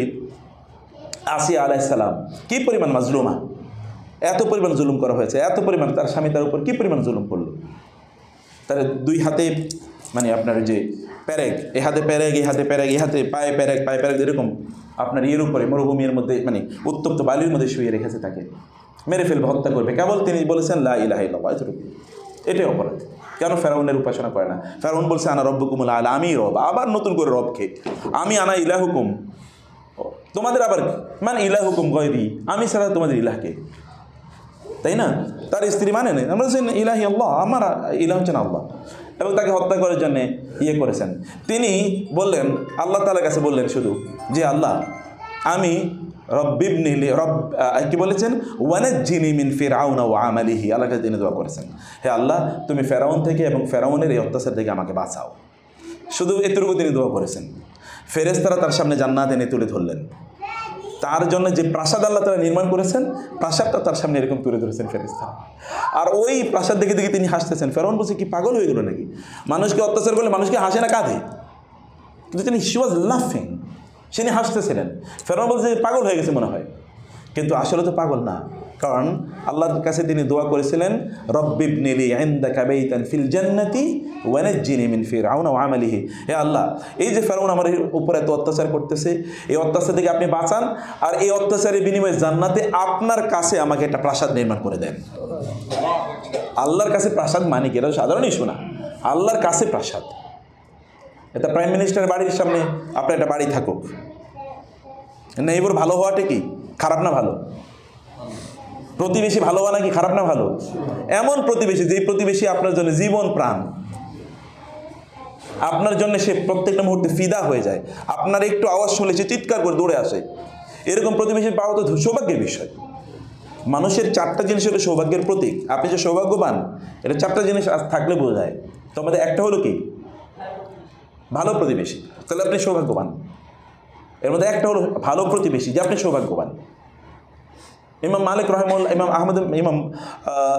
আসিয়া আলাইহিস সালাম কী পরিমাণ মাজলুমা, এত পরিমাণ জুলুম করা হয়েছে, এত পরিমাণ তার স্বামী তার উপর কী পরিমাণ জুলুম করলো। তার দুই হাতে মানে আপনার যে প্যারেক, এ হাতে প্যারেক, এই হাতে প্যারেক, এই হাতে পায়ে প্যারেক, পায়ে প্যারেক, এরকম আপনার ইয়ের উপরে মরুভূমির মধ্যে মানে উত্তপ্ত বালির মধ্যে শুয়ে রেখেছে, তাকে মেরে ফেলবে, হত্যা করবে। কেবল তিনি বলেছেন লা ইলাহা ইল্লাল্লাহ, এতটুকু, এটাই অপরাধ। কেন ফেরাউনের উপাসনা করে না? ফেরাউন বলছে আনা রব্বুকুমুল আলা, আমি রব, আবার নতুন করে রবকে আমি আনা ইলাহুকুম, তোমাদের আবার মানে ইলাহুকুম গয়রি, আমি ছাড়া তোমাদের ইলাহকে, তাই না? তার স্ত্রী মানে নেই, আমরা বলছেন ইলাহি আল্লাহ, আমার ইলাহ হচ্ছেন আল্লাহ, এবং তাকে হত্যা করার জন্যে করেছেন। তিনি বললেন, আল্লাহ তাআলার কাছে বললেন শুধু যে আল্লাহ আমি রব্বিবনি রব কি বলেছেন, ওয়ানাজ্জিনি মিন ফিরআউন ওয়া আমালিহি, আল্লাহর কাছে তিনি দোয়া করেছেন, হে আল্লাহ তুমি ফেরাউন থেকে এবং ফেরাউনের এই অত্যাচার থেকে আমাকে বাঁচাও। শুধু এতটুকু তিনি দোয়া করেছেন। ফেরেশতারা তার সামনে জান্নাত এনে তুলে ধরলেন। তার জন্য যে প্রাসাদ আল্লাহ তারা নির্মাণ করেছেন, প্রাসাদটা তার সামনে এরকম তুলে ধরেছেন ফেরেশতারা। আর ওই প্রাসাদ দেখে দেখে তিনি হাসতেছেন। ফেরাউন বলছে কি পাগল হয়ে গেল নাকি? মানুষকে অত্যাচার করলে মানুষকে হাসে না, কাঁদে, কিন্তু তিনি শি ওয়াজ লাফিং, তিনি হাসতেছিলেন। ফেরাউন বলছে পাগল হয়ে গেছে মনে হয়, কিন্তু আসলে তো পাগল না, কারণ আল্লাহর কাছে তিনি দোয়া করেছিলেন রব্বিবনিলি ইনদাকা বাইতান ফিল জান্নাতি ওয়া নাজ্জিনি মিন ফিরআউনা ওয়া আমালিহি। হে আল্লাহ, এই যে ফেরাউন আমার উপর এত অত্যাচার করতেছে, এই অত্যাচার থেকে আপনি বাঁচান, আর এই অত্যাচারের বিনিময়ে জান্নাতে আপনার কাছে আমাকে একটা প্রাসাদ নির্মাণ করে দেন। আল্লাহর কাছে প্রাসাদ মানে কি? এটা সাধারণ ইস্যু না, আল্লাহর কাছে প্রাসাদ। এটা প্রাইম মিনিস্টারের বাড়ির সামনে আপনার একটা বাড়ি থাকুক, নেইবার ভালো হওয়াটা কি খারাপ না ভালো? প্রতিবেশী ভালো হওয়া নাকি খারাপ না ভালো? এমন প্রতিবেশী, যে প্রতিবেশী আপনার জন্য জীবন প্রাণ, আপনার জন্য সে প্রত্যেকটা মুহূর্তে ফিদা হয়ে যায়, আপনার একটু আওয়াজ শুনলে সে চিৎকার করে দৌড়ে আসে, এরকম প্রতিবেশী পাওয়া তো সৌভাগ্যের বিষয়। মানুষের 4টা জিনিস হলো সৌভাগ্যের প্রতীক। আপনি যে সৌভাগ্যবান, এটা 4টা জিনিস থাকলে বোঝা যায়। তো আমাদের একটা হলো কি? ভালো প্রতিবেশী, তাহলে আপনি সৌভাগ্যবান। এর মধ্যে একটা হলো ভালো প্রতিবেশী, যে আপনি সৌভাগ্যবান। ইমাম মালিক রহিমাহুল্লাহ, ইমাম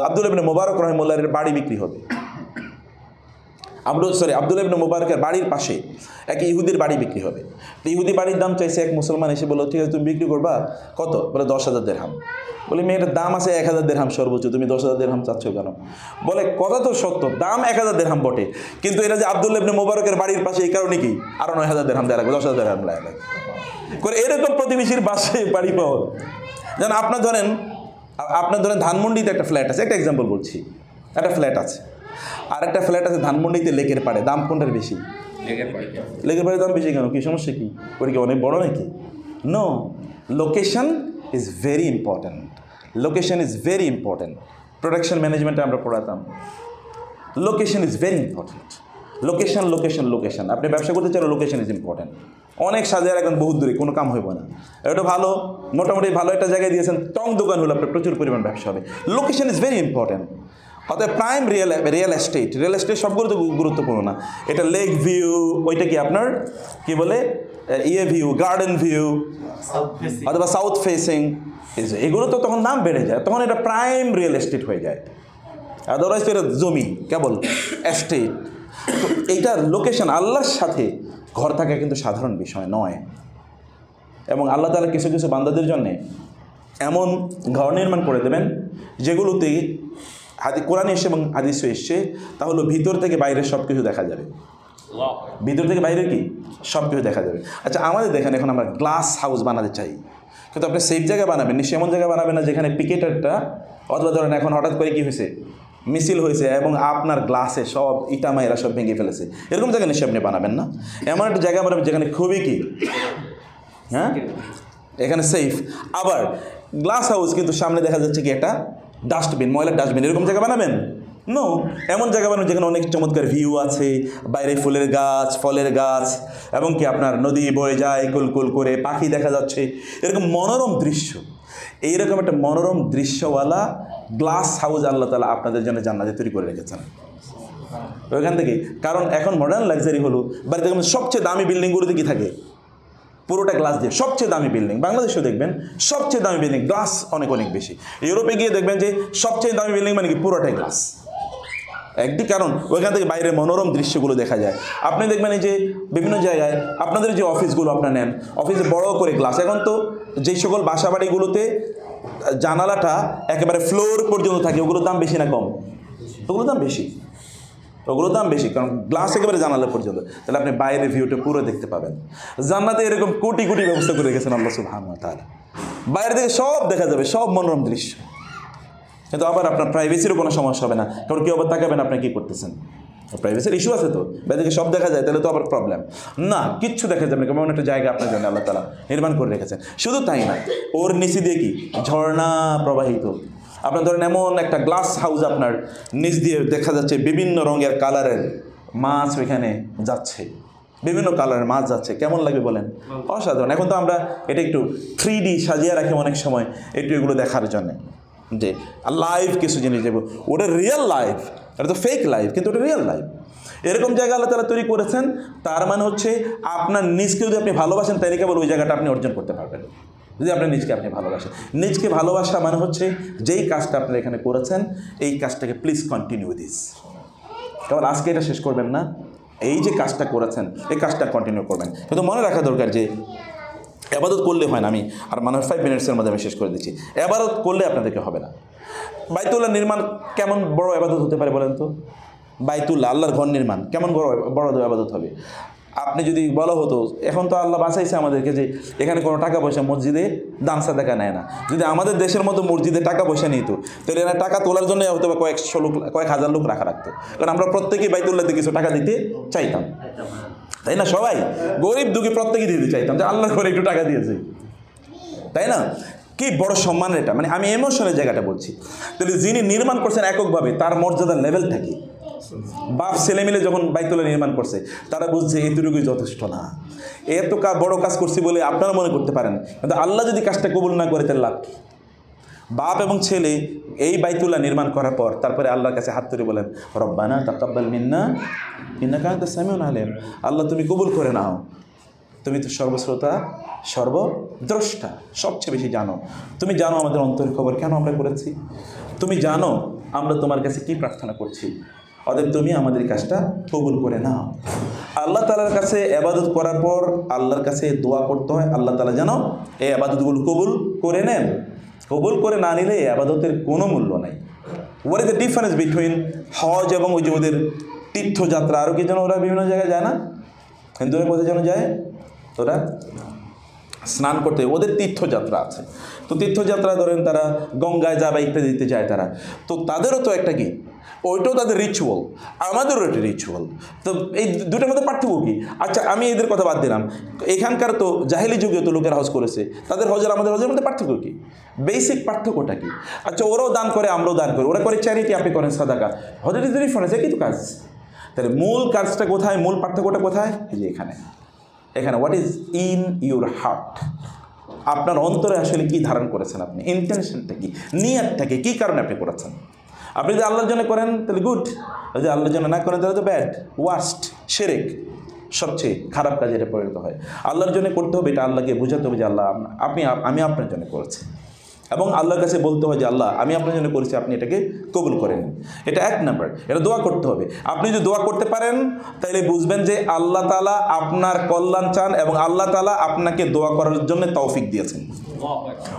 আব্দুল্লাহ ইবনে মুবারক রহিমাহুল্লাহর বাড়ি বিক্রি হবে। আব্দুল্লাহ ইবনে মুবারকের বাড়ির পাশে এক ইহুদির বাড়ি বিক্রি হবে। তো ইহুদি বাড়ির দাম চাইছে, এক মুসলমান এসে বলল ঠিক আছে তুমি বিক্রি করবা, কত? বলে 10,000 দিরহাম। বলে মেয়েটার দাম আছে 1,000 দিরহাম সর্বোচ্চ, তুমি 10,000 দিরহাম চাচ্ছ কেন? বলে কথা তো সত্য, দাম 1,000 দিরহাম বটে, কিন্তু এটা যে আব্দুল্লাহ ইবনে মুবারকের বাড়ির পাশে, এই কারণে কি আরো 9,000 দিরহাম দেওয়া লাগবে, 10,000 দিরহাম লাগবে করে। এরকম প্রতিবেশীর বাসায় বাড়ি পাওয়া। যেন আপনার ধরেন ধানমন্ডিতে একটা ফ্ল্যাট আছে, একটা এক্সাম্পল বলছি, একটা ফ্ল্যাট আছে, আর একটা ফ্ল্যাট আছে ধানমন্ডিতে লেকের পাড়ে। দাম কোনটার বেশি? লেকের পাড়ে দাম বেশি কেন? কি সমস্যা কি? ওটা কি অনেক বড় নাকি? No, location is very important. Location is very important. Production ম্যানেজমেন্টে আমরা পড়াতাম, location is very important. Location location location. আপনি ব্যবসা করতে চাইলে লোকেশন ইজ ইম্পর্ট্যান্ট। অনেক সাজে এখন বহুত দূরে, কোনো কাম হইব না। এটা ভালো, মোটামুটি ভালো একটা জায়গায় দিয়েছেন, টং দোকান হলো, আপনার প্রচুর পরিমাণ ব্যবসা হবে। Location is very important. অর্থাৎ প্রাইম রিয়েল এস্টেট সবগুলো তো গুরুত্বপূর্ণ না। এটা লেক ভিউ, ওইটা কি আপনার কি বলে ভিউ, গার্ডেন ভিউ, অথবা সাউথ ফেসিং, এগুলো তো তখন দাম বেড়ে যায়, তখন এটা প্রাইম রিয়েল এস্টেট হয়ে যায়। আদারওয়াইজ তো এটা জমি, কেবল এস্টেট। তো এইটার লোকেশন, আল্লাহর সাথে ঘর থাকা কিন্তু সাধারণ বিষয় নয়। এবং আল্লাহ তাআলা কিছু কিছু বান্দাদের জন্যে এমন ঘর নির্মাণ করে দেবেন যেগুলোতে কোরআনে এসে এবং হাদিসে এসছে, তা হলো ভিতর থেকে বাইরের সব কিছু দেখা যাবে। ভিতর থেকে বাইরে কি সব কিছু দেখা যাবে। আচ্ছা, আমাদের দেখেন এখন আমরা গ্লাস হাউস বানাতে চাই, কিন্তু আপনি সেফ জায়গায় বানাবেন, নিশ্চয়ই এমন জায়গায় বানাবেন না যেখানে পিকেটারটা, অথবা ধরেন এখন হঠাৎ করে কি হয়েছে, মিছিল হয়েছে এবং আপনার গ্লাসে সব ইটামাইরা সব ভেঙে ফেলেছে, এরকম জায়গায় নিশ্চয়ই আপনি বানাবেন না। এমন একটা জায়গা বানাবেন যেখানে খুবই কি, হ্যাঁ, এখানে সেফ। আবার গ্লাস হাউস কিন্তু সামনে দেখা যাচ্ছে কি একটা ডাস্টবিন, ময়লার ডাস্টবিন, এরকম জায়গা বানাবেন? নো, এমন জায়গা বানাবেন যেখানে অনেক চমৎকার ভিউ আছে, বাইরে ফুলের গাছ, ফলের গাছ, এবং কি আপনার নদী বয়ে যায় কুলকুল করে, পাখি দেখা যাচ্ছে, এরকম মনোরম দৃশ্য। এইরকম একটা মনোরম দৃশ্যওয়ালা গ্লাস হাউস আল্লাহ তাআলা আপনাদের জন্য জান্নাতে তৈরি করে রেখেছেন ওইখান থেকে। কারণ এখন মডার্ন লাক্সারি হলো, বাড়িতে সবচেয়ে দামি বিল্ডিংগুলোতে কি থাকে, পুরোটা গ্লাস দিয়ে। সবচেয়ে দামি বিল্ডিং বাংলাদেশেও দেখবেন, সবচেয়ে দামি বিল্ডিং গ্লাস অনেক অনেক বেশি। ইউরোপে গিয়ে দেখবেন যে সবচেয়ে দামি বিল্ডিং মানে কি পুরোটাই গ্লাস একদিকে, কারণ ওইখান থেকে বাইরের মনোরম দৃশ্যগুলো দেখা যায়। আপনি দেখবেন এই যে বিভিন্ন জায়গায় আপনাদের যে অফিসগুলো আপনার নেন, অফিসে বড় করে গ্লাস। এখন তো যেই সকল বাসা বাড়িগুলোতে জানালাটা একেবারে ফ্লোর পর্যন্ত থাকে, ওগুলোর দাম বেশি না কম? ওগুলোর দাম বেশি, ওগুলোর দাম বেশি, কারণ গ্লাস একেবারে জানালা পর্যন্ত। তাহলে আপনি বাইরের ভিউটা পুরো দেখতে পাবেন। জান্নাতে এরকম কোটি কোটি ব্যবস্থা করে রেখেছেন আল্লাহ সুবহানাহু ওয়া তাআলা, বাইরে থেকে সব দেখা যাবে, সব মনোরম দৃশ্য। কিন্তু আবার আপনার প্রাইভেসিরও কোনো সমস্যা হবে না, কারণ কেউ আবার তাকাবেন আপনি কী করতেছেন। প্রাইভেসির ইস্যু আছে তো, বাইরে থেকে সব দেখা যায়, তাহলে তো আবার প্রবলেম না, কিচ্ছু দেখা যাবে না। কেমন একটা জায়গা আপনার জন্য আল্লাহ তাআলা নির্মাণ করে রেখেছেন। শুধু তাই না, ওর নিচে দিয়ে কি ঝর্ণা প্রবাহিত। আপনার ধরেন এমন একটা গ্লাস হাউস, আপনার নিচ দিয়ে দেখা যাচ্ছে বিভিন্ন রঙের কালারের মাছ ওইখানে যাচ্ছে, বিভিন্ন কালারের মাছ যাচ্ছে, কেমন লাগবে বলেন? অসাধারণ। এখন তো আমরা এটা একটু 3D সাজিয়ে রাখি অনেক সময়, একটু এগুলো দেখার জন্যে, যে লাইভ কিছু জিনিস দেবো, ওটা রিয়েল লাইফ, এটা তো ফেক লাইফ, কিন্তু ওটা রিয়েল লাইফ। এরকম জায়গা আল্লাহ তাআলা তৈরি করেছেন। তার মানে হচ্ছে আপনার নিজকে যদি আপনি ভালোবাসেন, তাই কেবল ওই জায়গাটা আপনি অর্জন করতে পারবেন, যদি আপনার নিজকে আপনি ভালোবাসেন। নিজকে ভালোবাসা মানে হচ্ছে যেই কাজটা আপনি এখানে করেছেন, এই কাজটাকে প্লিজ কন্টিনিউ দিস। কেবল আজকে এটা শেষ করবেন না, এই যে কাজটা করেছেন এই কাজটা কন্টিনিউ করবেন। কিন্তু মনে রাখা দরকার যে এবাদত করলে হয় না, আমি আর মানে 5 মিনিটসের মধ্যে আমি শেষ করে দিচ্ছি। এবাদত করলে আপনাদেরকে হবে না। বাইতুল্লাহ নির্মাণ কেমন বড় এবাদত হতে পারে বলেন তো? বাইতুল্লাহ, আল্লাহর ঘর নির্মাণ কেমন বড় এবাদত হবে? আপনি যদি বলা হতো, এখন তো আল্লাহ বাঁচাইছে আমাদেরকে যে এখানে কোনো টাকা পয়সা মসজিদে দান সাদাকা নেয় না। যদি আমাদের দেশের মতো মসজিদে টাকা পয়সা নিত, তাহলে এখানে টাকা তোলার জন্য হয়তো বা কয়েক হাজার লোক রাখা রাখতো, কারণ আমরা প্রত্যেকেই বাইতুল্লাহতে কিছু টাকা দিতে চাইতাম, তাই না? সবাই গরিব দুঃখী প্রত্যেকেই দিতে চাইতাম যে আল্লাহর ঘরে একটু টাকা দিয়েছে, তাই না? কি বড় সম্মানের এটা, মানে আমি ইমোশনের জায়গাটা বলছি। তাহলে যিনি নির্মাণ করছেন এককভাবে, তার মর্যাদার লেভেল থাকে। বাপ ছেলে মিলে যখন বাইতুল্লাহ নির্মাণ করছে, তারা বুঝছে এতটুকুই যথেষ্ট না, এত বড় কাজ করছি বলে আপনারা মনে করতে পারেন, কিন্তু আল্লাহ যদি কাজটা কবুল না করে তাহলে লাভ কি? বাপ এবং ছেলে এই বাইতুল্লাহ নির্মাণ করার পর তারপরে আল্লাহর কাছে হাত তুলে বলেন, রব্বানা তাকাব্বাল মিন্না ইন্নাকা আনতাস সামিউল আলিম, আল্লাহ তুমি কবুল করে নাও, তুমি তো সর্বশ্রোতা সর্বদ্রষ্টা, সবচেয়ে বেশি জানো। তুমি জানো আমাদের অন্তরের খবর, কেন আমরা করেছি, তুমি জানো আমরা তোমার কাছে কি প্রার্থনা করছি, অতএব তুমি আমাদের কাজটা কবুল করে নাও। আল্লাহ তাআলার কাছে ইবাদত করার পর আল্লাহর কাছে দোয়া করতে হয়, আল্লাহ তাআলা যেন এই ইবাদতগুলো কবুল করে নেন। কবুল করে না নিলে এই ইবাদতের কোনো মূল্য নাই। What is the difference between হজ এবং ওই যে ওদের তীর্থযাত্রা? আরও কি যেন ওরা বিভিন্ন জায়গায় যায় না, হিন্দুরা কোথায় যেন যায়, ওরা স্নান করতে, ওদের তীর্থযাত্রা আছে। তো তীর্থযাত্রা ধরেন তারা গঙ্গায় যাবে ইত্যাদি দিতে যায় তারা, তো তাদেরও তো একটা কি, ওইটাও তাদের রিচুয়াল, আমাদেরও একটা রিচুয়াল। তো এই দুটোর মধ্যে পার্থক্য কী? আচ্ছা আমি এদের কথা বাদ দিলাম, এখানকার তো জাহেলি যুগে তো লোকেরা হজ করেছে, তাদের হজের আমাদের হজের মধ্যে পার্থক্য কী? বেসিক পার্থক্যটা কি? আচ্ছা ওরাও দান করে, আমরাও দান করি, ওরা করে চ্যারিটি, আপনি করেন সাদাকা, হজের ইজ ডিফারেন্স, একই তো কাজ। তাহলে মূল কাজটা কোথায়, মূল পার্থক্যটা কোথায়? এই যে এখানে what is in your heart, আপনার অন্তরে আসলে কি ধারণ করেছেন আপনি, ইন্টেনশনটা কি, নিয়তটা কি, কী কারণে আপনি করেছেন। আপনি যদি আল্লাহর জন্য করেন তাহলে গুড, যদি আল্লাহর জন্য না করেন তাহলে তো ব্যাড, ওয়ার্স্ট, শিরক, সবচেয়ে খারাপ কাজে এটা পরিণত হয়। আল্লাহর জন্য করতে হবে, এটা আল্লাহকে বোঝাতে হবে যে আল্লাহ আমি আপনার জন্য করেছি, এবং আল্লাহর কাছে বলতে হয় যে আল্লাহ আমি আপনার জন্য করেছি, আপনি এটাকে কবুল করে নিন। এটা 1 নাম্বার, এটা দোয়া করতে হবে। আপনি যদি দোয়া করতে পারেন তাহলে বুঝবেন যে আল্লাহ তাআলা আপনার কল্যাণ চান এবং আল্লাহ তাআলা আপনাকে দোয়া করার জন্য তৌফিক দিয়েছেন।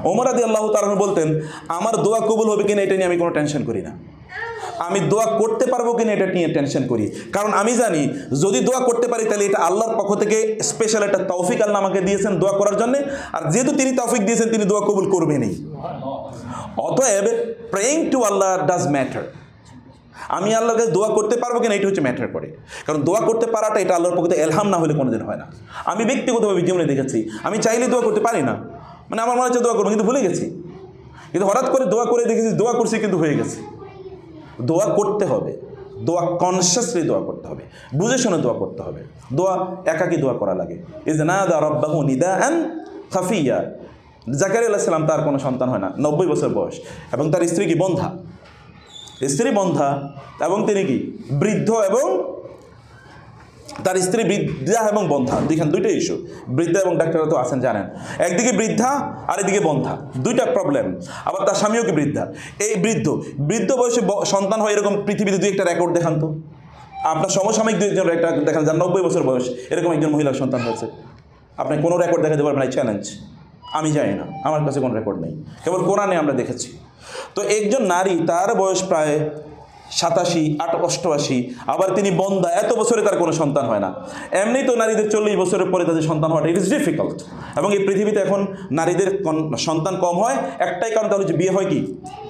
ওমর রাদিয়াল্লাহু তাআলা বলতেন, আমার দোয়া কবুল হবে কিনা এটা নিয়ে আমি কোনো টেনশন করি না, আমি দোয়া করতে পারবো কিনা এটা নিয়ে টেনশন করি, কারণ আমি জানি যদি দোয়া করতে পারি তাহলে এটা আল্লাহর পক্ষ থেকে স্পেশাল একটা তৌফিক আল্লাহ আমাকে দিয়েছেন দোয়া করার জন্য, আর যেহেতু তিনি তৌফিক দিয়েছেন তিনি দোয়া কবুল করবেনই। অতএব praying to Allah does matter. আমি আল্লাহর কাছে দোয়া করতে পারবো কিনা এটা হচ্ছে ম্যাটার করে, কারণ দোয়া করতে পারাটা এটা আল্লাহর পক্ষ থেকে এলহাম না হলে কোনোদিন হয় না। আমি ব্যক্তিগতভাবে জীবনে দেখেছি, আমি চাইলে দোয়া করতে পারি না, মানে আমার মনে হচ্ছে দোয়া করবো কিন্তু ভুলে গেছি, কিন্তু হঠাৎ করে দোয়া করে দেখেছি দোয়া করছি কিন্তু হয়ে গেছে। দোয়া করতে হবে, দোয়া কনসিয়াসলি দোয়া করতে হবে, বুঝে শুনে দোয়া করতে হবে। দোয়া একাকী দোয়া করা লাগে। ইজ নাদা রাব্বাহু নিদাআন খাফিয়া, জাকারিয়া আলাইহিস সালাম তার কোনো সন্তান হয় না, 90 বছর বয়স, এবং তার স্ত্রী কি বন্ধা, স্ত্রী বন্ধা, এবং তিনি কি বৃদ্ধ, এবং তার স্ত্রী বৃদ্ধা এবং বন্ধা, দুইটাই ইস্যু। বৃদ্ধা এবং ডাক্তাররা তো আছেন জানেন, একদিকে বৃদ্ধা আর এদিকে বন্ধা, দুইটা প্রবলেম। আবার তার স্বামীও কি বৃদ্ধা। এই বৃদ্ধ বয়সে সন্তান হয় এরকম পৃথিবীতে 2-1টা রেকর্ড দেখান তো, আপনার সমসাময়িক 2-1জন একটা দেখান যার 90 বছর বয়স এরকম একজন মহিলার সন্তান হয়েছে, আপনি কোনো রেকর্ড দেখাতে পারবেন না। চ্যালেঞ্জ, আমি জানি না, আমার কাছে কোনো রেকর্ড নেই, কেবল কোরআনে আমরা দেখেছি। তো একজন নারী তার বয়স প্রায় 87, 88, আবার তিনি বন্ধা, এত বছরে তার কোনো সন্তান হয় না। এমনি তো নারীদের 40 বছরের পরে তাদের সন্তান হওয়াটা ইট ইজ ডিফিকাল্ট, এবং এই পৃথিবীতে এখন নারীদের সন্তান কম হয় একটাই কারণ, তাহলে বিয়ে হয় কি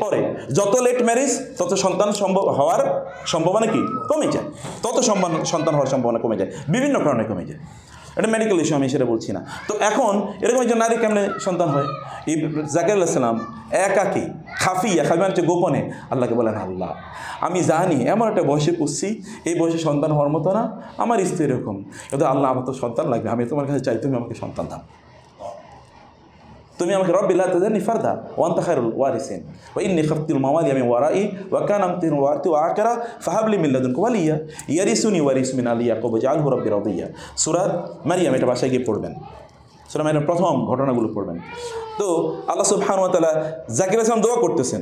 পরে, যত লেট ম্যারেজ তত সন্তান হওয়ার সম্ভাবনা কি কমে যায়, তত সন্তান হওয়ার সম্ভাবনা কমে যায়, বিভিন্ন কারণে কমে যায়। এটা মেডিকেল ইস্যু, আমি সেটা বলছি না। তো এখন এরকম একজন নারী কেমনে সন্তান হয়? এই জাকারিয়া আলাইহিস সালাম একাকী খাফিয়া, খাফিয়া হচ্ছে গোপনে আল্লাহকে বলেন, আল্লাহ আমি জানি এমন একটা বয়সে পুষছি, এই বয়সে সন্তান হওয়ার মতো না, আমার স্ত্রী এরকম, কিন্তু আল্লাহ আমার তো সন্তান লাগবে, আমি তোমার কাছে চাই তুমি আমাকে সন্তান দাও, তুমি আমাকে রব্বি লা তাযারনি ফারদা ওয়া আনতা খায়রুল ওয়ারিসিন ওয়া ইন্নী খাফতুল মাওয়ালিয়া মিন ওয়ারাই ওয়া কানা আমতিন ওয়ারিতু আকিরা ফাহাবলি মিন লাদুনকা ওয়ালিয়া ইয়ারিসুনি ওয়ারিসু মিন আলি ইয়াকুব ওয়াজআলহু রাব্বি রাদিয়া। সূরা মারইয়াম, এটা বাসায় গিয়ে পড়বেন, সূরা মারইয়ামের প্রথম ঘটনাগুলো পড়বেন। তো আল্লাহ সুবহানাহু ওয়া তাআলা জাকির আলাইহিস সালাম দোয়া করতেছেন,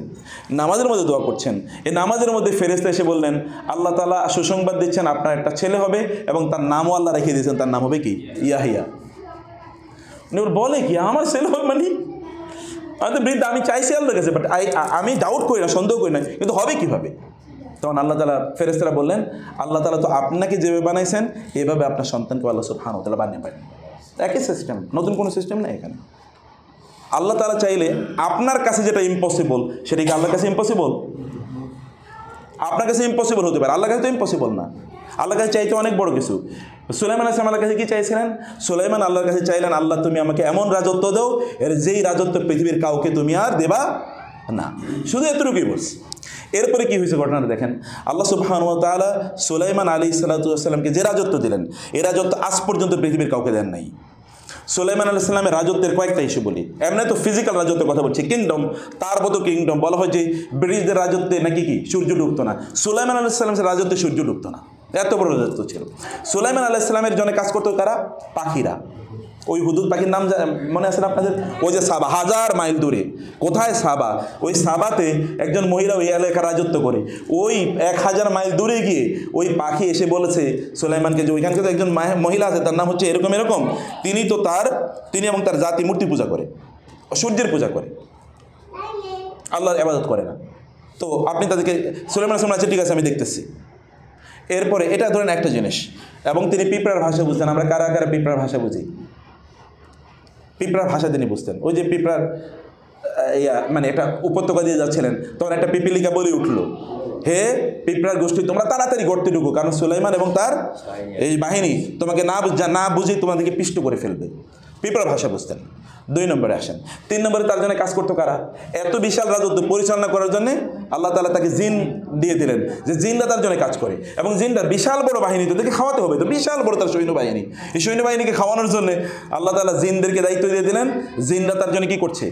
নামাজের মধ্যে দোয়া করছেন। এই নামাজের মধ্যে ফেরেশতা এসে বললেন, আল্লাহ তাআলা সুসংবাদ দিচ্ছেন আপনার একটা ছেলে হবে, এবং তার নামও আল্লাহ রেখে দিয়েছেন, তার নাম হবে কি ইয়াহিয়া। ওর বলে কি আমার ছেলে মানে আমি বৃদ্ধ, আমি চাইছি আল্লাহর কাছে, বাট আমি ডাউট করি না, সন্দেহ করি না, কিন্তু হবে কীভাবে? তখন আল্লাহ তাআলা ফেরেশতারা বললেন, আল্লাহ তাআলা তো আপনাকে যেভাবে বানাইছেন এভাবে আপনার সন্তানকে আল্লাহ সুবহানাহু ওয়া তাআলা বানিয়ে পারেন। একই সিস্টেম, নতুন কোনো সিস্টেম নেই এখানে। আল্লাহ তাআলা চাইলে আপনার কাছে যেটা ইম্পসিবল সেটা কি আল্লাহর কাছে ইম্পসিবল? আপনার কাছে ইম্পসিবল হতে পারে, আল্লাহর কাছে তো ইম্পসিবল না। আল্লাহর কাছে চাইতে অনেক বড় কিছু। সুলাইমান আলাইহিস সালাম আল্লাহর কাছে কি চাইছিলেন? সুলাইমান আল্লাহর কাছে চাইলেন, আল্লাহ তুমি আমাকে এমন রাজত্ব দাও এর যেই রাজত্ব পৃথিবীর কাউকে তুমি আর দেবা না। শুধু এতটুকুই বলছি। এরপরে কি হয়েছে ঘটনাটা দেখেন। আল্লাহ সুবহানাহু ওয়া তাআলা সুলাইমান আলাইহিস সালামকে যে রাজত্ব দিলেন এই রাজত্ব আজ পর্যন্ত পৃথিবীর কাউকে দেন নাই। সুলাইমান আলাইহিস সালামের রাজত্বের কয়েকটা ইস্যু বলি। এমনি তো ফিজিক্যাল রাজত্বের কথা বলছি, কিংডম, তার মতো কিংডম বলা হয় যে ব্রিটিশদের রাজত্বে নাকি কি সূর্য ডুবতো না। সুলাইমান আলাইহিস সালামের রাজত্বে সূর্য ডুবতো না, এত বড় রাজত্ব ছিল। সুলাইমান আলাইহিস সালামের জন্য কাজ করতো কারা? পাখিরা। ওই হুদুদ পাখির নাম মনে আছে না আপনাদের? ওই যে সাবা, 1000 মাইল দূরে। কোথায় সাবা? ওই সাবাতে একজন মহিলা ওই এলাকা রাজত্ব করে। ওই 1000 মাইল দূরে গিয়ে ওই পাখি এসে বলেছে সুলাইমানকে যে ওইখানকে তো একজন মহিলা আছে, তার নাম হচ্ছে এরকম এরকম, তিনি এবং তার জাতি মূর্তি পূজা করে, সূর্যের পূজা করে, আল্লাহর ইবাদত করে না। তো আপনি তাদেরকে, সুলাইমান আলাইহিস সালাম আছে ঠিক আছে আমি দেখতেছি। এরপরে এটা ধরেন একটা জিনিস, এবং তিনি পিঁপড়ার ভাষা বুঝতেন। আমরা কারা কারা পিঁপড়ার ভাষা বুঝি? পিঁপড়ার ভাষা তিনি বুঝতেন। ওই যে পিঁপড়ার মানে একটা উপত্যকা দিয়ে যাচ্ছিলেন, তখন একটা পিপিলিকা বলে উঠলো, হে পিঁপড়ার গোষ্ঠী তোমরা তাড়াতাড়ি গর্তে ঢুকো, কারণ সুলাইমান এবং তার এই বাহিনী তোমাকে না বুঝে তোমাদেরকে পিষ্ট করে ফেলবে। পিঁপড়ার ভাষা বুঝতেন। 2 নম্বরে আসেন। 3 নম্বরে তার জন্য কাজ করতো কারা? এত বিশাল রাজত্ব পরিচালনা করার জন্য আল্লাহ তাআলা তাকে জিন দিয়ে দিলেন, যে জিনরা তার জন্য কাজ করে, এবং জিনরা বিশাল বড় বাহিনী, তো তাদেরকে খাওয়াতে হবে, তো বিশাল বড় তার সৈন্যবাহিনী। এই সৈন্যবাহিনীকে খাওয়ানোর জন্য আল্লাহ তাআলা জিনদেরকে দায়িত্ব দিয়ে দিলেন। জিনরা তার জন্য কী করছে?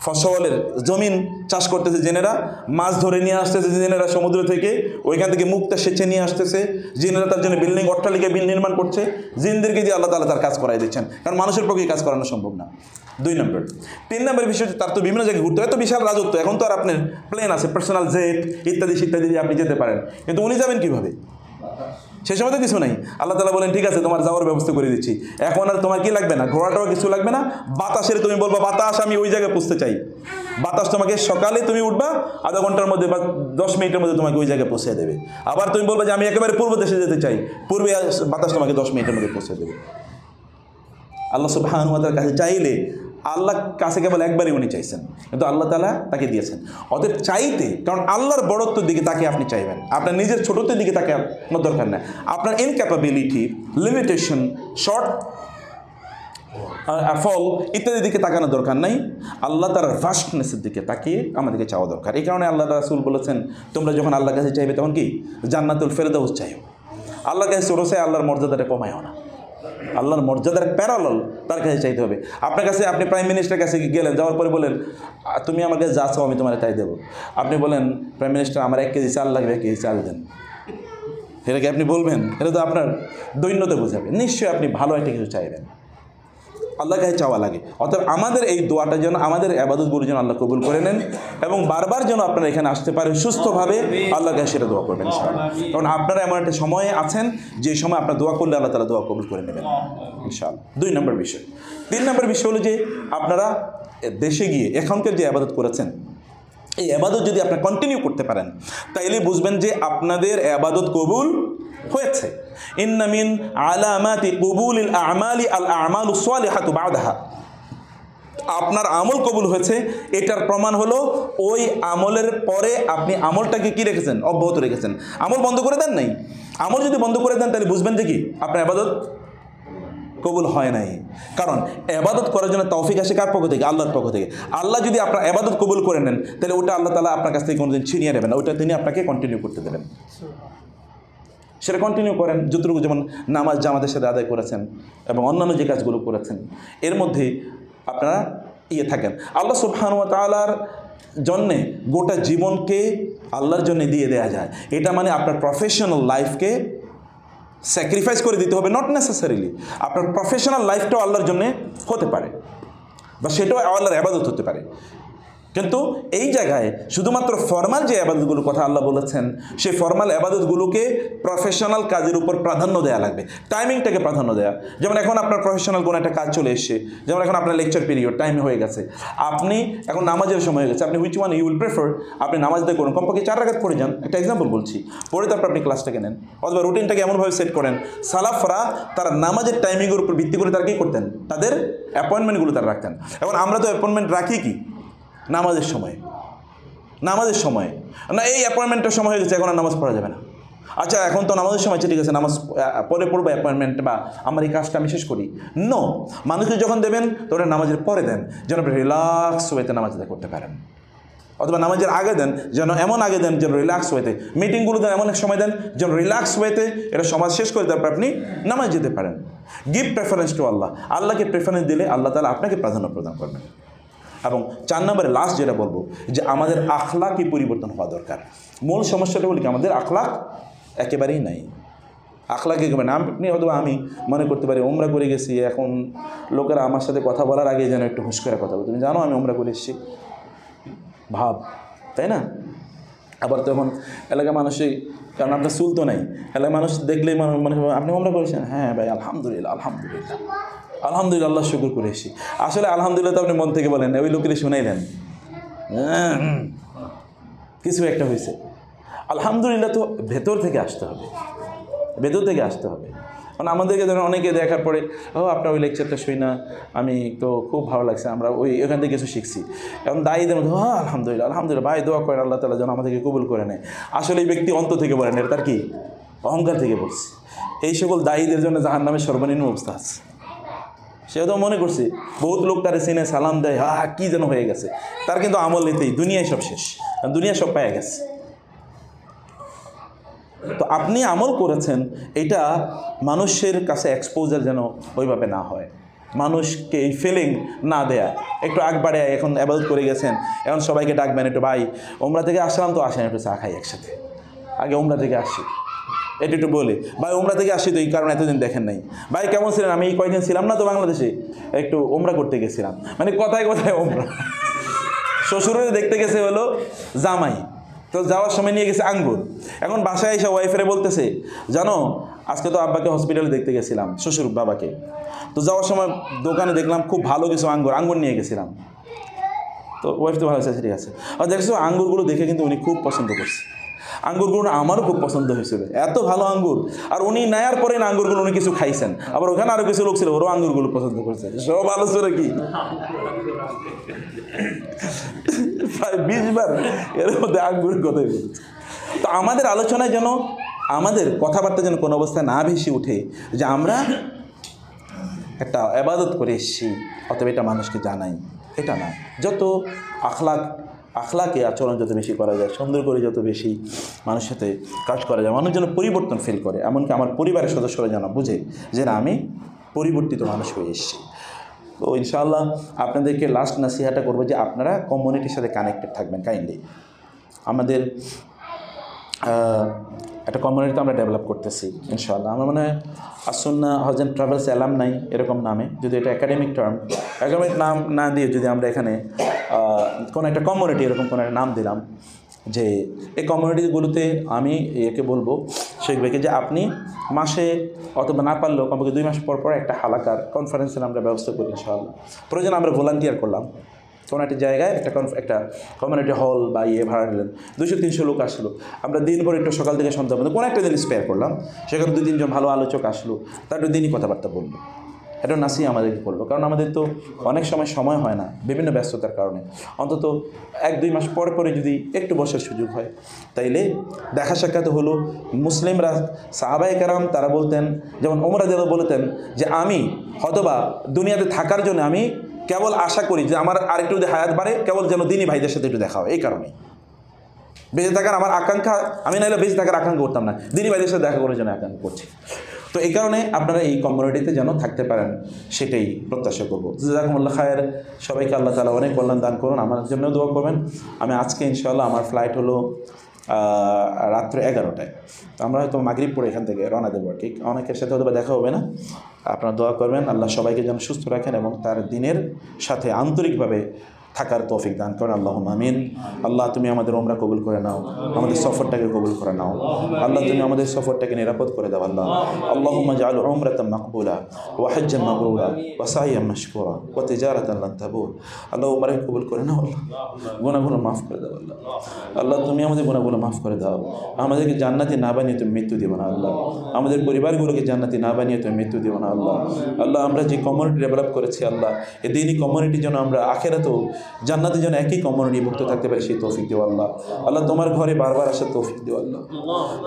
ফসলের জমিন চাষ করতেছে জেনেরা, মাছ ধরে নিয়ে আসতেছে জেনেরা সমুদ্র থেকে, ওইখান থেকে মুক্তা সেচে নিয়ে আসতেছে জিনেরা, তার জন্য বিল্ডিং অট্টালিকা নির্মাণ করছে। জিনদেরকে দিয়ে আল্লাহ তাআলা তার কাজ করাই দিচ্ছেন, কারণ মানুষের পক্ষে কাজ করানো সম্ভব না। 2 নম্বর। 3 নম্বর বিষয় হচ্ছে তার তো বিভিন্ন জায়গায় ঘুরতে হয়, এত বিশাল রাজত্ব, এখন তো আর আপনার প্লেন আছে, পার্সোনাল জেট ইত্যাদি ইত্যাদি দিয়ে আপনি যেতে পারেন, কিন্তু উনি যাবেন কীভাবে? সে সময় তো কিছু নাই। আল্লাহ তাআলা বলেন ঠিক আছে তোমার যাওয়ার ব্যবস্থা করে দিচ্ছি, এখন আর তোমার কি লাগবে না, ঘোড়াটাও কিছু লাগবে না, বাতাসের তুমি বলবা বাতাস আমি ওই জায়গায় পৌঁছতে চাই, বাতাস তোমাকে সকালে তুমি উঠবা, আধা ঘন্টার মধ্যে বা 10 মিনিটের মধ্যে তোমাকে ওই জায়গায় পৌঁছে দেবে। আবার তুমি বলবা যে আমি একেবারে পূর্ব দেশে যেতে চাই, পূর্বে বাতাস তোমাকে 10 মিনিটের মধ্যে পৌঁছে দেবে। আল্লাহ সুবহানাহু ওয়া তাআলার কাছে চাইলে, আল্লাহ কাছে কেবল একবারই উনি চাইছেন, কিন্তু আল্লাহ তাআলা তাকে দিয়েছেন। অতএব চাইতে, কারণ আল্লাহর বড়ত্বের দিকে তাকে আপনি চাইবেন, আপনার নিজের ছোটত্বের দিকে তাকে আপনার দরকার নেই, আপনার ইনক্যাপাবিলিটি, লিমিটেশন, শর্ট ফল ইত্যাদির দিকে তাকানোর দরকার নাই। আল্লাহ তার ভাস্টনেসের দিকে তাকিয়ে আমাদেরকে চাওয়া দরকার। এই কারণে আল্লাহ রাসূল বলেছেন তোমরা যখন আল্লাহর কাছে চাইবে তখন কি জান্নাতুল ফেরদাউস চাইও। আল্লাহর কাছে ছোটো চাই, আল্লাহর মর্যাদাটা কমায়ও না, আল্লাহর মর্যাদার প্যারালাল তার কাছে চাইতে হবে। আপনার কাছে, আপনি প্রাইম মিনিস্টারের কাছে গেলেন, যাওয়ার পরে বলেন তুমি আমার কাছে যা চাও আমি তোমার তাই দেবো। আপনি বলেন প্রাইম মিনিস্টার আমার 1 কেজি চাল লাগবে, 1 কেজি চাল দেন, এটা কি আপনি বলবেন? এটা তো আপনার দৈন্যতা বোঝাবে। নিশ্চয়ই আপনি ভালো একটা কিছু চাইবেন, আল্লাহর কাছে চাওয়া লাগে। অতএব আমাদের এই দোয়াটা যেন, আমাদের ইবাদতগুলো যেন আল্লাহ কবুল করে নেন, এবং বারবার যেন আপনারা এখানে আসতে পারেন সুস্থভাবে, আল্লাহর কাছে সেটা দোয়া করবেন ইনশাআল্লাহ। কারণ আপনারা এমন একটা সময়ে আছেন যে সময় আপনার দোয়া করলে আল্লাহ তাআলা দোয়া কবুল করে নেবেন ইনশাআল্লাহ। 2 নম্বর বিষয়। 3 নম্বর বিষয় হলো যে আপনারা দেশে গিয়ে এখনকার যে ইবাদত করেছেন, এই ইবাদত যদি আপনারা কন্টিনিউ করতে পারেন, তাইলে বুঝবেন যে আপনাদের ইবাদত কবুল হয়েছে। ইন্না মিন আলামাতি কবুলিল আমালি আল আমালুস সালিহাতু বাদাহা, আপনার আমল কবুল হয়েছে এটার প্রমাণ হলো ওই আমলের পরে আপনি আমলটাকে কি রেখেছেন? অব্যাহত রেখেছেন। আমল বন্ধ করে দেন নাই। আমল যদি বন্ধ করে দেন তাহলে বুঝবেন যে কি আপনার ইবাদত কবুল হয় নাই। কারণ ইবাদত করার জন্য তৌফিক আসে কার পক্ষ থেকে? আল্লাহর পক্ষ থেকে। আল্লাহ যদি আপনার ইবাদত কবুল করে নেন তাহলে ওটা আল্লাহ তাআলা আপনার কাছ থেকে কোনোদিন ছিনিয়ে নেবেন না, ওটা তিনি আপনাকে কন্টিনিউ করতে দেবেন। সেটা কন্টিনিউ করেন যতটুকু, যেমন নামাজ জামাতের সাথে আদায় করেছেন এবং অন্যান্য যে কাজগুলো করেছেন এর মধ্যে আপনারা থাকেন। আল্লাহ সুবহানাহু ওয়া তাআলার জন্যে গোটা জীবনকে আল্লাহর জন্য দিয়ে দেওয়া যায়, এটা মানে আপনার প্রফেশনাল লাইফকে স্যাক্রিফাইস করে দিতে হবে, নট নেসেসারিলি আপনার প্রফেশনাল লাইফটাও আল্লাহর জন্যে হতে পারে, বা সেটাও আল্লাহর ইবাদত হতে পারে। কিন্তু এই জায়গায় শুধুমাত্র ফর্মাল যে আবাদতগুলোর কথা আল্লাহ বলেছেন, সেই ফর্মাল আবাদতগুলোকে প্রফেশনাল কাজের উপর প্রাধান্য দেওয়া লাগবে, টাইমিংটাকে প্রাধান্য দেওয়া। যেমন এখন আপনার প্রফেশনাল কোনো একটা কাজ চলে এসছে, যেমন এখন আপনার লেকচার পিরিয়ড টাইম হয়ে গেছে, আপনি এখন নামাজের সময় হয়ে গেছে, আপনি which one you will prefer, আপনি নামাজ দিয়ে করুন, কমপক্ষে 4 রাকাত পড়ে যান, একটা এক্সাম্পল বলছি, পড়ে তারপর আপনি ক্লাসটাকে নেন, অথবা রুটিনটাকে এমনভাবে সেট করেন। সালাফরা তারা নামাজের টাইমিংয়ের উপর ভিত্তি করে তারা কী করতেন, তাদের অ্যাপয়েন্টমেন্টগুলো তারা রাখতেন। এখন আমরা তো অ্যাপয়েন্টমেন্ট রাখি কি নামাজের সময় না, এই অ্যাপয়েন্টমেন্টের সময় হয়ে গেছে, এখন আর নামাজ পড়া যাবে না। আচ্ছা এখন তো নামাজের সময়, ঠিক আছে নামাজ পরে পড়বো অ্যাপয়েন্টমেন্ট, বা আমার এই কাজটা আমি শেষ করি। নো, মানুষকে যখন দেবেন তো ওটা নামাজের পরে দেন, যেন আপনি রিল্যাক্স ওয়েতে নামাজ আদায় করতে পারেন, অথবা নামাজের আগে দেন, যেন এমন আগে দেন যেন রিল্যাক্স ওয়েতে, মিটিংগুলো দেন এমন এক সময় দেন যেন রিল্যাক্স ওয়েতে এটা সমাজ শেষ করে তারপর আপনি নামাজ যেতে পারেন। গিভ প্রেফারেন্স টু আল্লাহ, আল্লাহকে প্রেফারেন্স দিলে আল্লাহ তাআলা আপনাকে প্রাধান্য প্রদান করবেন। এবং 4 নম্বরে লাস্ট যেটা বলবো, যে আমাদের আখলাকই পরিবর্তন হওয়া দরকার। মূল সমস্যাটা বলি কি, আমাদের আখলাক একেবারেই নাই। আখলাক একেবারে না। আপনি অথবা আমি মনে করতে পারি ওমরা করে গেছি, এখন লোকেরা আমার সাথে কথা বলার আগে যেন একটু হুঁশ করে কথা বলো, তুমি জানো আমি ওমরা করে এসেছি, ভাব, তাই না? আবার তখন এলাকার মানুষই, কারণ আপনার চুল তো নাই, এলাকার মানুষ দেখলেই মনে আপনি ওমরা করেছেন, হ্যাঁ ভাই আলহামদুলিল্লাহ আলহামদুলিল্লাহ আলহামদুলিল্লাহ, আল্লাহ শুকর করে এসেছি। আসলে আলহামদুলিল্লাহ তো আপনি মন থেকে বলেন, ওই লোকেরই শুনাই দেন কিছু একটা হয়েছে। আলহামদুলিল্লাহ তো ভেতর থেকে আসতে হবে, ভেতর থেকে আসতে হবে। কারণ আমাদেরকে ধরেন অনেকে দেখার পরে, ও আপনার ওই লেকচারটা শুই না, আমি তো খুব ভালো লাগছে, আমরা ওখান থেকে কিছু শিখছি। এখন দায়ীদের মধ্যে আলহামদুলিল্লাহ আলহামদুলিল্লাহ, ভাই দোয়া করেন আল্লাহ তাআলা যেন আমাদেরকে কবুল করে নেয়। আসলে এই ব্যক্তি অন্ত থেকে বলেন, এটা তার কি অহংকার থেকে বলছে। এই সকল দায়ীদের জন্য জাহান্নামের সর্বনিম্ন অবস্থা আছে। সেও তো মনে করছে বহুত লোক তার সিনে সালাম দেয়, কী যেন হয়ে গেছে, তার কিন্তু আমল নিতেই দুনিয়ায় সব শেষ, দুনিয়া সব পায়ে গেছে। তো আপনি আমল করেছেন, এটা মানুষের কাছে এক্সপোজার যেন ওইভাবে না হয়, মানুষকে এই ফিলিং না দেয়া। একটু আগ বাড়ে এখন ইবাদত করে গেছেন, এখন সবাইকে ডাকবেন, একটু ভাই ওমরা থেকে আসলাম তো আসেন একটু চা খাই একসাথে, আগে ওমরা থেকে আসি, এটা একটু বলি, ভাই ওমরা থেকে আসি তো এই কারণে এতদিন দেখেন নাই, ভাই কেমন ছিলেন, আমি এই কয়েকদিন ছিলাম না তো বাংলাদেশে, একটু ওমরা করতে গেছিলাম, মানে কথায় কথায় ওমরা। শ্বশুরের দেখতে গেছে হলো জামাই, তো যাওয়ার সময় নিয়ে গেছে আঙ্গুর। এখন বাসায় এসে ওয়াইফেরে বলতেছে, জানো আজকে তো আব্বাকে হসপিটালে দেখতে গেছিলাম, শ্বশুর বাবাকে, তো যাওয়ার সময় দোকানে দেখলাম খুব ভালো কিছু আঙ্গুর নিয়ে গেছিলাম। তো ওয়াইফ তো ভালো আছে, ঠিক আছে। আর দেখছো আঙ্গুরগুলো দেখে কিন্তু উনি খুব পছন্দ করছে, আঙ্গুরগুলো আমারও খুব পছন্দ হয়েছিল, এত ভালো আঙ্গুর। আর উনি নেয়ার পরে না আঙ্গুরগুলো উনি কিছু খাইছেন, আবার ওখানে আরও কিছু লোক ছিল ওরাও আঙ্গুরগুলো পছন্দ করছে, সব আলোচনা কি প্রায় 20 বার এর মধ্যে আঙ্গুরের কথাই বলছে। তো আমাদের আলোচনায় যেন, আমাদের কথাবার্তা যেন কোনো অবস্থায় না ভেসে উঠে যে আমরা একটা ইবাদত করে এসেছি অথবা এটা মানুষকে জানাই, এটা না। যত আখলাকে আচরণ যত বেশি করা যায়, সুন্দর করে যত বেশি মানুষের সাথে কাজ করা যায়, মানুষ যেন পরিবর্তন ফিল করে, এমনকি আমার পরিবারের সদস্যরা যেন বুঝে যে না আমি পরিবর্তিত মানুষ হয়ে এসেছি। তো ইনশাআল্লাহ আপনাদেরকে লাস্ট নাসিহাটা করবো যে আপনারা কমিউনিটির সাথে কানেক্টেড থাকবেন কাইন্ডলি। আমাদের একটা কমিউনিটি আমরা ডেভেলপ করতেছি ইনশাআল্লাহ। আমার মনে হয় আসুন্নাহ হজ অ্যান্ড ট্রাভেলস অ্যালামনাই এরকম নামে, যদি এটা একাডেমিক টার্ম, একাডেমিক নাম না দিয়ে যদি আমরা এখানে কোনো একটা কমিউনিটি এরকম কোনো একটা নাম দিলাম, যে এই কমিউনিটিগুলোতে আমি একে বলবো শেখবেকে যে আপনি মাসে অথবা না পারলেও কমপক্ষে 2 মাস পর পর একটা হালাকার কনফারেন্সের আমরা ব্যবস্থা করি ইনশাআল্লাহ। প্রয়োজন আমরা ভলান্টিয়ার করলাম কোনো একটা জায়গায়, একটা কমিউনিটি হল বা ভাড়া নিলেন, 200-300 লোক আসলো, আমরা দিনভর একটু সকাল থেকে সন্ধ্যা পর্যন্ত কোনো একটা দিন স্পেয়ার করলাম, সেখানে 2-3 জন ভালো আলোচক আসলো, তার একটু দিনই কথাবার্তা বললো, এটা নাসিহা আমাদেরকে করলো। কারণ আমাদের তো অনেক সময় হয় না বিভিন্ন ব্যস্ততার কারণে, অন্তত 1-2 মাস পরে পরে যদি একটু বসার সুযোগ হয়, তাইলে দেখা সাক্ষাৎ হলো। মুসলিমরা সাহাবায়ে কেরাম তারা বলতেন, যেমন ওমর রাদিয়াল্লাহু বলতেন যে আমি হয়তোবা দুনিয়াতে থাকার জন্য আমি কেবল আশা করি যে আমার আরেকটু যদি হায়াত বাড়ে, কেবল যেন দিনী ভাইদের সাথে একটু দেখা হয়, এই কারণে বেঁচে থাকার আমার আকাঙ্ক্ষা, আমি নাহলে বেঁচে থাকার আকাঙ্ক্ষা করতাম না, দিনী ভাইদের সাথে দেখা করার জন্য আকাঙ্ক্ষা করছি। তো এই কারণে আপনারা এই কমিউনিটিতে যেন থাকতে পারেন সেটাই প্রত্যাশা করবো। জাযাকুমুল্লাহ খায়ের, সবাইকে আল্লাহ তাআলা অনেক কল্যাণ দান করুন, আমার জন্য দোয়া করবেন। আমি আজকে ইনশাআল্লাহ আমার ফ্লাইট হলো রাত্রে 11টায়, তো আমরা হয়তো মাগরিব পরে এখান থেকে রওনা দেবো আর কি। অনেকের সাথে হয়তো দেখা হবে না, আপনারা দোয়া করবেন আল্লাহ সবাইকে যেন সুস্থ রাখেন এবং তার দিনের সাথে আন্তরিকভাবে থাকার তৌফিক দান করেন। আল্লাহুম্মা আমিন। আল্লাহ তুমি আমাদের উমরা কবুল করে নাও, আমাদের সফরটাকে কবুল করে নাও। আল্লাহ তুমি আমাদের সফরটাকে নিরাপদ করে দাও। আল্লাহ আল্লাহুম্মা জাআল উমরাতাম মাকবুলা ওয়া হাজ্জাম মাবরুরা ওয়া সাইয়াম মাশকুরা ওয়া তিজারাতান লান তাবুর। আল্লাহ উমরাকে কবুল করে নাও। আল্লাহ গুনাহগুলো মাফ করে দাও। আল্লাহ আল্লাহ তুমি আমাদের গুনাহগুলো মাফ করে দাও। আমাদেরকে জান্নাতি না বানিয়ে তুমি মৃত্যু দিও না। আল্লাহ আমাদের পরিবারগুলোকে জান্নাতি না বানিয়ে তুমি মৃত্যু দিও না। আল্লাহ আল্লাহ আমরা যে কমিউনিটি ডেভেলপ করেছি আল্লাহ, এই দিনই কমিউনিটির জন্য আমরা আখেরাতেও জান্নাতের জন্য একই কমিউনিটি মুক্ত থাকতে পারি, সেই তৌফিক দিও আল্লাহ। আল্লাহ তোমার ঘরে বারবার আসার তৌফিক দিও আল্লাহ।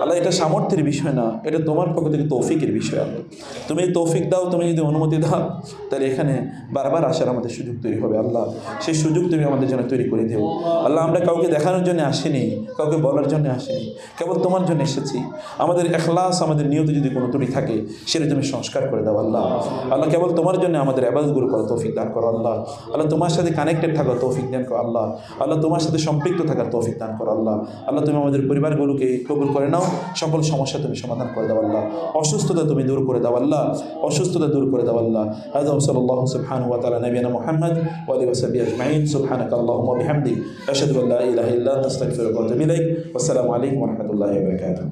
আল্লাহ এটা সামর্থ্যের বিষয় না, এটা তোমার পক্ষ থেকে তৌফিকের বিষয়। আল্লাহ তুমি তৌফিক দাও, তুমি যদি অনুমতি দাও তাহলে এখানে বারবার আসার আমাদের সুযোগ তৈরি হবে। আল্লাহ সেই সুযোগ তুমি আমাদের জন্য তৈরি করে দিও। আল্লাহ আমরা কাউকে দেখানোর জন্য আসিনি, কাউকে বলার জন্য আসিনি, কেবল তোমার জন্য এসেছি। আমাদের ইখলাস, আমাদের নিয়তে যদি কোনো ত্রুটি থাকে সেটা তুমি সংস্কার করে দাও। আল্লাহ আল্লাহ কেবল তোমার জন্য আমাদের ইবাদতগুলো করার তৌফিক দান করো। আল্লাহ আল্লাহ তোমার সাথে কানেক্টেড থাকার তৌফিক দান করো। আল্লাহ আল্লাহ তোমার সাথে সম্পৃক্ত থাকার তৌফিক দান করো। আল্লাহ আল্লাহ তুমি আমাদের পরিবারগুলোকে কবুল করে নাও, সকল সমস্যা তুমি সমাধান করে দাও। আল্লাহ অসুস্থতা তুমি দূর করে দাও। আল্লাহ অসুস্থতা দূর করে দাও। আল্লাহ হাযা সাল্লাল্লাহু সুবহানাহু ওয়া তাআলা নবিয়ানা মুহাম্মদ ওয়া আলিহি ওয়া সাহবিহি আজমাইন। সুবহানাকা আল্লাহুম্মা ওয়া বিহামদিক আশহাদু আল্লা ইলাহা ইল্লা আনতা আস্তাগফিরুকা ওয়া আতুবু ইলাইক। ওয়া আসসালামু আলাইকুম ওয়া রাহমাতুল্লাহি ওয়া বারাকাতুহু।